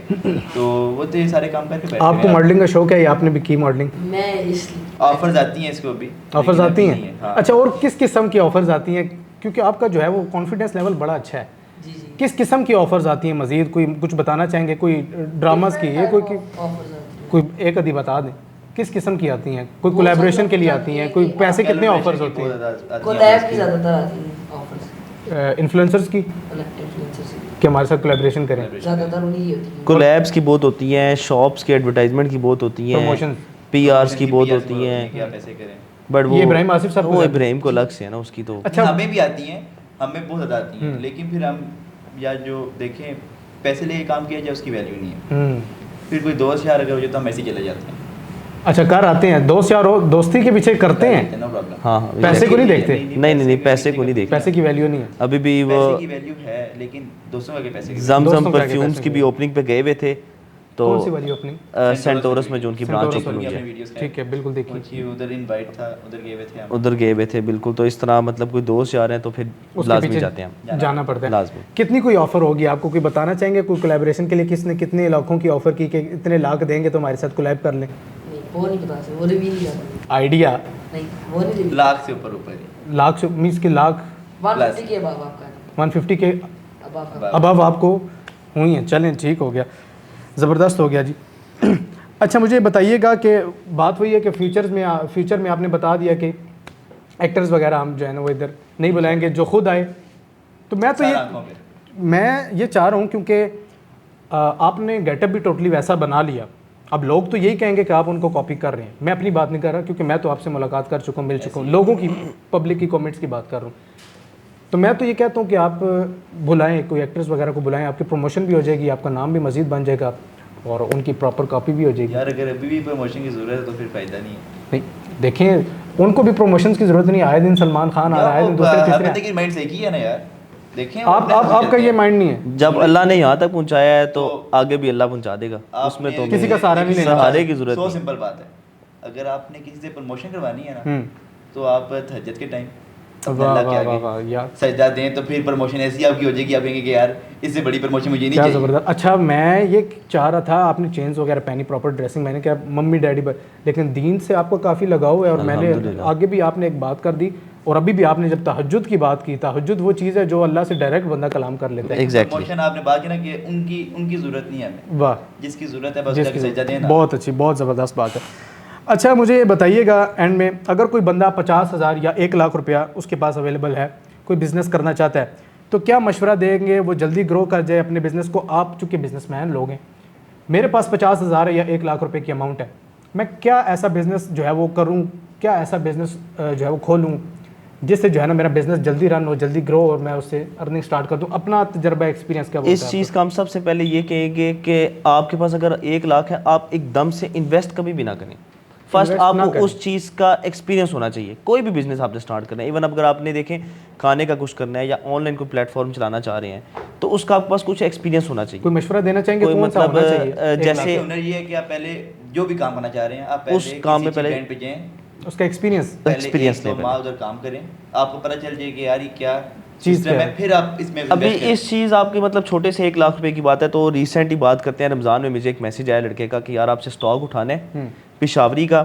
तो वो तो ये सारे काम करके बैठे हुए आपको हैं। मॉडलिंग का शौक है या आपने भी की मॉडलिंग? मैं इस ऑफर्स आती हैं इसको भी। ऑफर्स लेकिन आती अभी हैं? नहीं है, हाँ। अच्छा, और किस किस्म की ऑफर्स आती हैं? क्योंकि आपका जो है वो कॉन्फिडेंस लेवल बड़ा अच्छा है। जी जी किस किस्म की ऑफर्स आती हैं? मजीद कोई कुछ बताना चाहेंगे? कोई ड्रामास की है, कोई ऑफर्स आती हैं। कोई एक आधी बता दें, किस किस्म की आती हैं? कोई कोलैबोरेशन के लिए आती हैं? कोई पैसे कितने ऑफर्स होते हैं? कोलैब की ज़्यादातर आती हैं ऑफर्स, इन्फ्लुएंसर्स की, इन्फ्लुएंसर्स की कि हमारे साथ कोलैबोरेशन करें? ज़्यादातर उन्हीं की होती हैं। कोलैब्स की बहुत होती हैं, शॉप्स के एडवर्टाइजमेंट की बहुत होती हैं, Promotions। पीआरस की बहुत PRs होती हैं। क्या पैसे करें। बट वो ये इब्राहिम आसिफ साहब को वो है। इब्राहिम को अलग से है ना उसकी तो। अच्छा, हमें भी आती हैं, हमें बहुत ज़्यादा आती हैं, लेकिन फिर हम या जो देखें पैसे लेके काम किया जाए उसकी वैल्यू नहीं है। फिर कोई दोस्त यार अगर हो जाए तो हम ऐसे ही चले जाते हैं। अच्छा, कर आते हैं, दोस्त यार दोस्ती के पीछे करते हैं, नो प्रॉब्लम। हाँ हाँ पैसे को नहीं देखते? नहीं, पैसे को नहीं देखते। पैसे की वैल्यू नहीं है। अभी भी वो पैसे की वैल्यू है, लेकिन दोस्तों का क्या पैसे की जमजम दोस्तों का क्या परफ्यूम्स पैसे की भी की? ओपनिंग पे गए हुए थे, तो कौन सी वाली ओपनिंग? सेंटोरस में जो उनकी ब्रांच सेंटोरस ओपन हुई वाली है, वीडियोस ठीक है, बिल्कुल देखिए। उनकी उधर इनवाइट था, उधर गए हुए थे हम। उधर गए हुए थे बिल्कुल। तो इस तरह मतलब कोई दोस्त जा रहे हैं तो फिर उसके लाजमी पीछे जाते हैं हम, जाना पड़ता है। लाजमी। कितनी कोई ऑफर होगी आपको, कोई बताना चाहेंगे? कोई कोलैबोरेशन के लिए किसने कितने लाखों की ऑफर की कि इतने लाख देंगे तो हमारे साथ कोलैब कर लें? नहीं, वो नहीं बता सकते, वो रिवील नहीं कर सकते। आइडिया नहीं, वो नहीं रिवील। लाख से ऊपर ही। लाख से मीन्स के लाख 150 के अबव आपका, 150 के अबव का। अब आपको हुई है। चलें, ठीक हो गया, ज़बरदस्त हो गया जी। अच्छा, मुझे बताइएगा कि बात वही है कि फ्यूचर में आपने बता दिया कि एक्टर्स वगैरह हम जो है ना वो इधर नहीं बुलाएंगे, जो खुद आए। तो मैं ये चाह रहा हूँ, क्योंकि आपने गेटअप भी टोटली वैसा बना लिया। अब लोग तो यही कहेंगे कि आप उनको कॉपी कर रहे हैं। मैं अपनी बात नहीं कर रहा, क्योंकि मैं तो आपसे मुलाकात कर चुका हूँ, मिल चुका हूँ, लोगों की पब्लिक की कमेंट्स की बात कर रहा हूँ। तो मैं तो ये कहता हूँ कि आप बुलाएं, कोई एक्ट्रेस वगैरह को बुलाएं, आपकी प्रमोशन भी हो जाएगी, आपका नाम भी मज़ीद बन जाएगा और उनकी प्रॉपर कॉपी भी हो जाएगी। यार अगर अभी भी प्रमोशन की ज़रूरत है तो फिर फ़ायदा नहीं है। नहीं, देखें, उनको भी प्रमोशन की ज़रूरत नहीं। आए दिन सलमान खान आ रहा है, आए दिन दूसरे तीसरे। देखिए माइंड सही किया ना यार, देखें आपका ये माइंड नहीं है? जब अल्लाह ने यहाँ तक पहुँचाया है तो आगे भी अल्लाह पहुँचा देगा, उसमें तो किसी का सहारा नहीं लेना। सहारे की जरूरत सो नहीं। सिंपल बात है, अगर आपने किसी से प्रमोशन करवानी है ना, हम्म, तो आप तहज्जुद के टाइम वाह वाह वाह वाह यार, सजदा दें तो फिर प्रमोशन ऐसी आपकी हो जाएगी, आप कहेंगे कि यार इससे बड़ी प्रमोशन मुझे नहीं क्या चाहिए। ज़बरदस्त। अच्छा, मैं ये चाह रहा था, आपने चेंज वगैरह पहनी, प्रॉपर ड्रेसिंग, मैंने कहा मम्मी डैडी पर, लेकिन दीन से आपको काफ़ी लगाव है। और मैंने अल्हम्दुलिल्लाह। आगे भी आपने एक बात कर दी, और अभी भी आपने जब तहज्जुद की बात की, तहज्जुद वो चीज़ है जो अल्लाह से डायरेक्ट बंदा कलाम कर लेता है। Exactly। प्रमोशन आपने बात की ना कि उनकी ज़रूरत नहीं है हमें, वाह, जिसकी ज़रूरत है बस जिसकी उसका सजदा देना। बहुत अच्छी, बहुत ज़बरदस्त बात है। अच्छा, मुझे ये बताइएगा एंड में, अगर कोई बंदा 50,000 या 1 लाख रुपया उसके पास अवेलेबल है, कोई बिज़नेस करना चाहता है, तो क्या मशवरा देंगे वो जल्दी ग्रो कर जाए अपने बिज़नेस को? आप चूँकि बिज़नेसमैन लोग हैं, मेरे पास 50,000 या 1 लाख रुपए की अमाउंट है, मैं क्या ऐसा बिज़नेस जो है वो करूँ, क्या ऐसा बिज़नेस जो है वो खोलूँ जिससे जो है ना मेरा बिज़नेस जल्दी रन हो, जल्दी ग्रो, और मैं उससे अर्निंग स्टार्ट कर दूँ? अपना तजर्बा, एक्सपीरियंस क्या बोलता है इस चीज़ का हम सबसे पहले ये कहेंगे कि आपके पास अगर 1 लाख है, आप एकदम से इन्वेस्ट कभी भी ना करें। फर्स्ट Invest ना आपको करें। उस चीज़ का एक्सपीरियंस होना चाहिए। कोई भी बिजनेस आपने स्टार्ट करना है, इवन अगर आपने देखें खाने का कुछ करना है या ऑनलाइन कोई प्लेटफॉर्म चलाना चाह रहे हैं, तो उसका आपके पास कुछ एक्सपीरियंस होना चाहिए। कोई मशवरा देना चाहेंगे? कोई कौन सा मतलब, होना चाहिए? जैसे हुनर ये है कि आप पहले जो भी काम करना चाह रहे हैं, आप पहले उस काम में पहले पे जाएं, उसका एक्सपीरियंस, एक्सपीरियंस पहले लेवल। 1-2 माह उधर काम करें, आपको पता चल जाए कि यार ये क्या चीज़ सिस्टम क्या है, है। फिर आप इसमें अभी invest करें। इस चीज़ आपकी मतलब छोटे से 1 लाख रुपए की बात है, तो रिसेंट ही बात करते हैं, रमज़ान में मुझे एक मैसेज आया लड़के का कि यार आपसे स्टॉक उठाना है पिशावरी का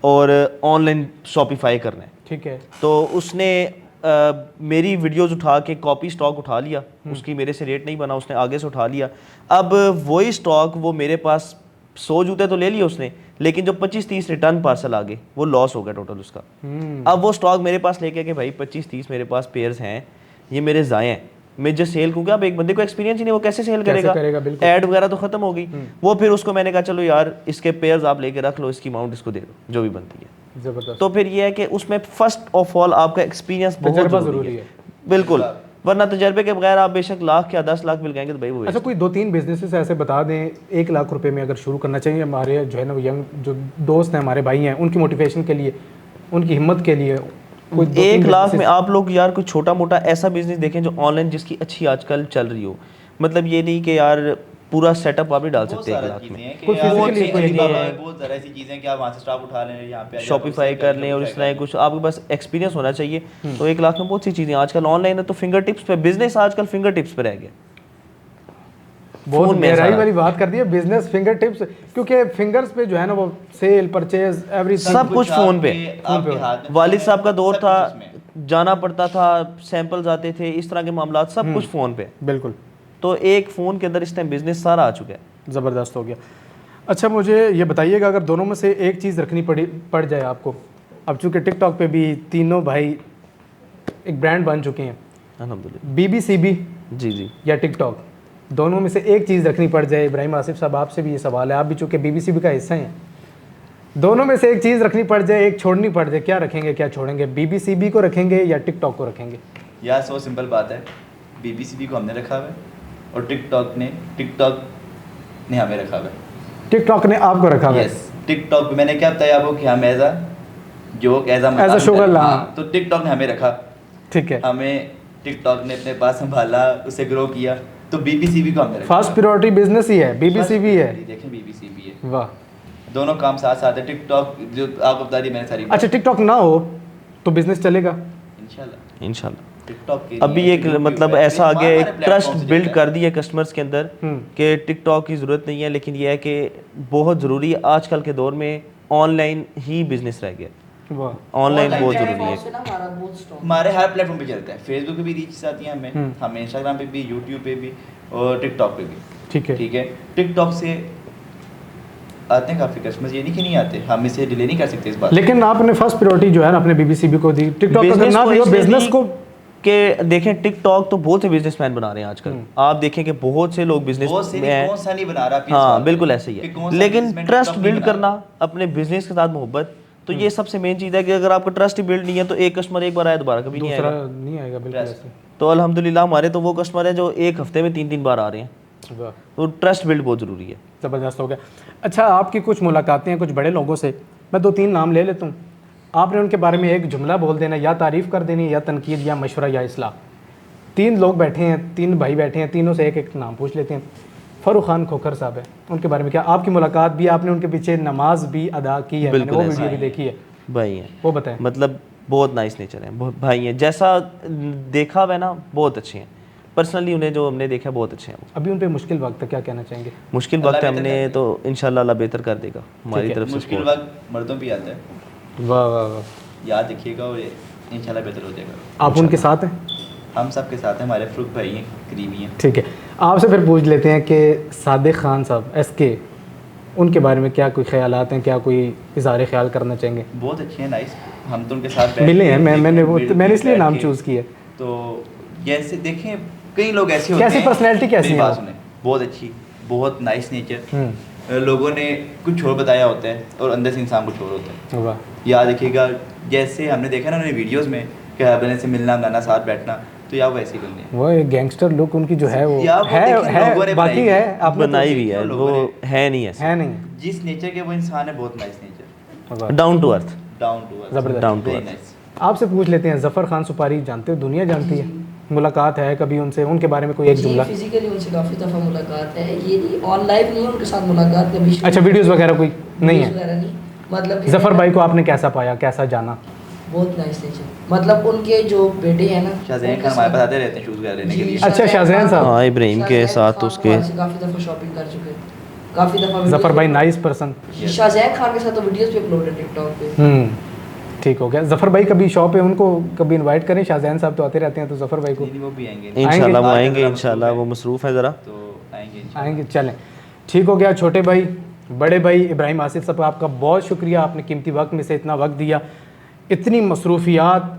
और ऑनलाइन शॉपिफाई करना है। ठीक है, तो उसने मेरी वीडियोस उठा के कॉपी स्टॉक उठा लिया, उसकी मेरे से रेट नहीं बना, उसने आगे से उठा लिया। अब वही स्टॉक वो मेरे पास 100 जूते तो ले लिए उसने, लेकिन जो 25-30 रिटर्न पार्सल आ गए, वो लॉस हो गया टोटल उसका। अब वो स्टॉक मेरे पास लेके कि भाई 25-30 मेरे पास पेयर्स हैं, ये मेरे ज़ाए हैं, मैं जो सेल करूँगा, अब एक बंदे को एक्सपीरियंस ही नहीं, वो कैसे सेल करेगा? करेगा? बिल्कुल। ऐड वगैरह तो खत्म हो गई। वो फिर उसको मैंने कहा चलो यार इसके पेयर्स आप लेके रख लो, इसकी अमाउंट इसको दे दो जो भी बनती है। ज़बरदस्त। तो फिर ये है कि उसमें फर्स्ट ऑफ ऑल आपका एक्सपीरियंस बहुत तजर्बा ज़रूरी ज़रूरी है। है। बिल्कुल, वरना तजर्बे के बगैर आप बेशक लाख या 10 लाख मिल जाएंगे तो भाई वो अच्छा, कोई 2-3 बिजनेसेस ऐसे बता दें 1 लाख रुपए में अगर शुरू करना चाहिए, हमारे जो है ना यंग जो दोस्त हैं, हमारे भाई हैं, उनकी मोटिवेशन के लिए, उनकी हिम्मत के लिए, कोई 1 लाख में आप लोग यार कोई छोटा मोटा ऐसा बिजनेस देखें जो ऑनलाइन जिसकी अच्छी आजकल चल रही हो। मतलब ये नहीं कि यार पूरा सेटअप आप नहीं डाल बहुत सकते 1 सारी लाख चीज़ें में। हैं कि कोई आप physically कोई Alibaba नहीं है। में बहुत ज़्यादा ऐसी चीज़ें हैं कि आप वहाँ से स्टॉक उठा लें, यहाँ पे शॉपिफाई कर लें और इस तरह कुछ आपके पास एक्सपीरियंस होना चाहिए। तो 1 लाख में बहुत सी चीज़ें आजकल ऑनलाइन है, तो फिंगर टिप्स पे बिजनेस आजकल फिंगर टिप्स पे रह गया। बहुत फोन में गहराई सारा। वाली बात कर दी है, बिजनेस फिंगर टिप्स, क्योंकि फिंगर्स पे जो है ना वो सेल, परचेज, एवरीथिंग सब कुछ फ़ोन पे। आपके हाथ में वालिद साहब का दौर सब था, कुछ उसमें। जाना पड़ता था, सैंपल्स आते थे, इस तरह के मामला सब कुछ फ़ोन पे। बिल्कुल तो एक फ़ोन के अंदर इस टाइम बिजनेस सारा आ चुका है। ज़बरदस्त हो गया। अच्छा, मुझे ये बताइएगा अगर दोनों में से एक चीज़ रखनी पड़ जाए आपको, अब चूँकि टिकटॉक पे भी तीनों भाई एक ब्रांड बन चुके हैं, अल्हम्दुलिल्लाह। BBCB जी जी। या टिकटॉक, दोनों में से एक चीज़ रखनी पड़ जाए, इब्राहिम आसिफ साहब आपसे भी ये सवाल है, आप भी चूँकि BBCB का हिस्सा हैं, दोनों में से एक चीज़ रखनी पड़ जाए, एक छोड़नी पड़ जाए, क्या रखेंगे, क्या छोड़ेंगे? BBCB को रखेंगे या टिकटॉक को रखेंगे? यार सो सिंपल बात है, BBCB को हमने रखा हुआ है और टिकटॉक ने हमें रखा हुआ है। टिकटॉक ने आपको रखा हुआ है। Yes। टिकटॉक पे मैंने क्या बताया आपको कि हम as a joke as a sugar, हाँ। तो टिकटॉक ने हमें रखा, ठीक है। हमें टिकटॉक ने अपने पास संभाला, उसे ग्रो किया, तो बीबीसीबी को हमें रखा। फर्स्ट प्रायोरिटी बिजनेस ही है, बीबीसी भी है। देखें बीबीसी भी है, वाह। दोनों काम साथ साथ है। टिकटॉक जो आपको बता दी मैंने सारी अच्छा, टिकटॉक ना हो तो बिजनेस चलेगा? इंशाल्लाह टिकटॉक के अभी लिए एक YouTube मतलब पे ऐसा आगे हमारे एक platform ट्रस्ट से बिल्ड चलता कर दिया कस्टमर्स के अंदर कि टिकटॉक की ज़रूरत नहीं है, लेकिन यह है कि बहुत ज़रूरी है आजकल के दौर में, ऑनलाइन ही बिजनेस रह गया, वाह। ऑनलाइन Online बहुत platform ज़रूरी है। से ना हमारा बहुत स्ट्रॉन्ग हमारे हर प्लेटफॉर्म पे चलता है। फेसबुक पे भी रीच आती है हमें इंस्टाग्राम पे भी, यूट्यूब पे भी और टिकटॉक पे भी। ठीक है। ठीक है, टिकटॉक से आते हैं काफ़ी कस्टमर्स, ये नहीं कि नहीं आते, हम इसे डिले नहीं कर सकते इस बात। लेकिन आपने फर्स्ट प्रायोरिटी जो है ना अपने बीबीसीबी को दी, टिकटॉक अगर बिजनेस ना को भी हो इसलिए बिजनेस दी को। कि देखें टिकटॉक तो बहुत से बिजनेसमैन बना रहे हैं आजकल, आप देखें कि बहुत से लोग बिजनेस बहुत से में नहीं, हैं। कौन सा नहीं बना रहा आप ये हाँ सवाल बिल्कुल करें ऐसे ही कि है, कौन सा लेकिन businessman ट्रस्ट TikTok नहीं बिल्ड बना करना अपने बिजनेस के साथ मोहब्बत, तो ये सबसे मेन चीज़ है कि अगर आपका ट्रस्ट ही बिल्ड नहीं है तो एक कस्टमर एक बार आया दोबारा कभी नहीं दूसरा आएगा। नहीं आएगा, बिल्कुल Trust। ऐसे। तो अल्हम्दुलिल्लाह हमारे तो वो कस्टमर है जो एक हफ्ते में 3-3 बार आ रहे हैं, वाह, तो ट्रस्ट बिल्ड बहुत ज़रूरी है। ज़बरदस्त हो गया। अच्छा, आपकी कुछ मुलाकातें हैं कुछ बड़े लोगों से, मैं 2-3 नाम ले लेता हूँ, आपने उनके बारे में एक जुमला बोल देना, या तारीफ़ कर देनी, या तनकीद, या मशवरा, या इस्लाह। 3 लोग बैठे हैं, 3 भाई बैठे हैं, तीनों से एक एक नाम पूछ लेते हैं। फ़ारूक खान खोखर साहब है, उनके बारे में क्या, आपकी मुलाकात भी, आपने उनके पीछे नमाज भी अदा की है, मैंने वो बिल्कुल वीडियो ऐसा भी देखी है, भाई हैं, वो बताएं। मतलब बहुत नाइस नेचर है, बहुत भाई हैं, जैसा देखा हुआ है ना बहुत अच्छे हैं, पर्सनली उन्हें जो हमने देखा बहुत अच्छे हैं वो। अभी उन पे मुश्किल वक्त है, क्या कहना चाहेंगे? मुश्किल अल्लाह वक्त है, बेहतर हमने कर तो इंशाल्लाह अल्लाह बेहतर कर देगा हमारी ठीक है। तरफ से मुश्किल support। वक्त मर्दों पे आता है, वाह वाह वाह। याद रखिएगा और इंशाल्लाह बेहतर हो जाएगा। आप उनके साथ हैं? हम सबके साथ हैं, हमारे फ्रूक भाई हैं, करीबी हैं। ठीक है, आपसे फिर पूछ लेते हैं कि सादिक खान साहब SK, उनके बारे में क्या कोई ख्यालात हैं, क्या कोई इज़हार ख्याल करना चाहेंगे? बहुत अच्छे हैं, नाइस, हम तो उनके साथ मिले हैं, मैंने मैंने इसलिए नाम चूज़ किया। तो जैसे देखें कई लोग ऐसे होते कैसी हैं, personality कैसी मेरी है बात वो? सुनें, बहुत अच्छी, बहुत नाइस नेचर, लोगों ने कुछ और बताया होता है और अंदर से इंसान कुछ और होता है। वाह। याद रखिएगा, जैसे हमने देखा ना उन्होंने वीडियोस में कि हस्बैंड से मिलना मिलाना साथ बैठना, तो या वो ऐसे ही करने हैं। वो एक गैंगस्टर लुक उनकी जो है वो या वो देखिए लोगों है ने बाकी बनाई है, आपने तो बनाई हुई है, लोगों वो है नहीं ऐसा, है नहीं। जिस नेचर के वो इंसान है, बहुत नाइस नेचर, वाह, down to earth, down to earth, ज़बरदस्त। Down to very earth. Nice. आपसे पूछ लेते हैं, ज़फ़र खान सुपारी जानते हो, दुनिया जानती है, मुलाकात है कभी उनसे, उनके बारे में कोई एक जी जुमला? फिजिकली उनसे काफ़ी दफ़ा मुलाकात है, ये नहीं ऑन लाइव नहीं है उनके साथ मुलाकात कभी। अच्छा, वीडियोस वगैरह कोई नहीं वीडियोस है? वगैरह नहीं, मतलब कि ज़फ़र भाई को आपने कैसा पाया, कैसा जाना? बहुत नाइस नेचर, मतलब उनके जो बेटे हैं ना, शाहजहान खान हमारे पास आते रहते हैं शूज़ वगैरह लेने के लिए। अच्छा, शाहजहान साहब। हाँ, इब्राहिम के साथ उसके काफ़ी दफ़ा शॉपिंग कर चुके हैं, काफ़ी दफ़ा। ज़फ़र भाई नाइस पर्सन। शाहजहान खान के साथ तो वीडियोस भी अपलोड है टिकटॉक पे। ठीक हो गया। ज़फ़र भाई कभी शॉप है, उनको कभी इनवाइट करें, शाहजहान साहब तो आते रहते हैं, तो ज़फ़र भाई को नहीं, वो भी आएंगे इंशाल्लाह वो आएंगे। आएंगे, इंशाल्लाह वो मसरूफ़ है ज़रा। तो आएंगे इंशाल्लाह। आएंगे। चलें, ठीक हो गया। छोटे भाई, बड़े भाई इब्राहिम आसिफ साहब, आपका बहुत शुक्रिया, आपने कीमती वक्त में से इतना वक्त दिया, इतनी मसरूफियात,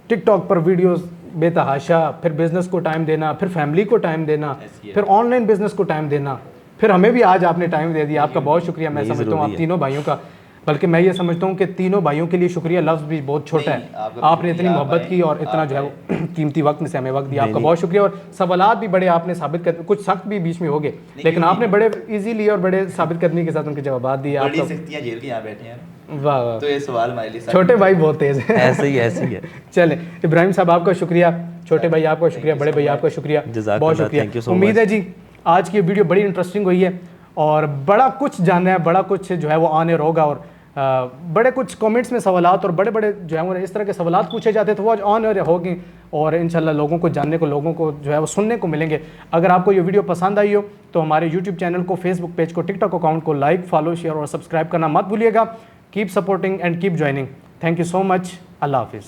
टिकटॉक पर वीडियोस बेतहाशा, फिर बिज़नेस को टाइम देना, फिर फैमिली को टाइम देना, ऐसी है। फिर ऑनलाइन बिज़नेस को टाइम देना, फिर हमें भी आज आपने टाइम दे दिया, आपका बहुत शुक्रिया। मैं यही समझता हूँ आप ज़रूरी है। तीनों भाइयों का, बल्कि मैं ये समझता हूँ कि तीनों भाइयों के लिए शुक्रिया लफ्ज़ भी बहुत छोटा नहीं, है। आपका आपने इतनी शुक्रिया, मोहब्बत आप की और आए, इतना आप जो है वो कीमती वक्त में से हमें वक्त दिया, आपका नहीं, बहुत शुक्रिया। और सवालात भी बड़े आपने साबित कर, कुछ सख्त भी बीच में हो गए, लेकिन क्यों आपने बड़े इजीली और बड़े साबित करने के साथ उनके जवाब दिए। बड़ी आपका शक्तियाँ झेल के यहाँ बैठे हैं, वाह वाह, तो ये सवाल हमारे लिए छोटे भाई बहुत तेज़ है। ऐसे ही है। चले, इब्राहिम साहब आपका शुक्रिया, छोटे भाई आपका शुक्रिया, बड़े भाई आपका शुक्रिया, जज़ाकल्लाह, बहुत शुक्रिया। thank you so उम्मीद much। है जी आज की वीडियो बड़ी इंटरेस्टिंग हुई है और बड़ा कुछ जानना है, बड़ा कुछ जो है वो आने होगा, और बड़े कुछ कमेंट्स में सवालात और बड़े बड़े जो है वो इस तरह के सवालात पूछे जाते हैं, तो वो आज ऑन एयर होंगे और इंशाल्लाह लोगों को जानने को, लोगों को जो है वो सुनने को मिलेंगे। अगर आपको ये वीडियो पसंद आई हो तो हमारे यूट्यूब चैनल को, फेसबुक पेज को, टिकटॉक अकाउंट को लाइक, फॉलो, शेयर और सब्सक्राइब करना मत भूलिएगा। Keep supporting and keep joining. Thank you so much. अल्लाह हाफिज़।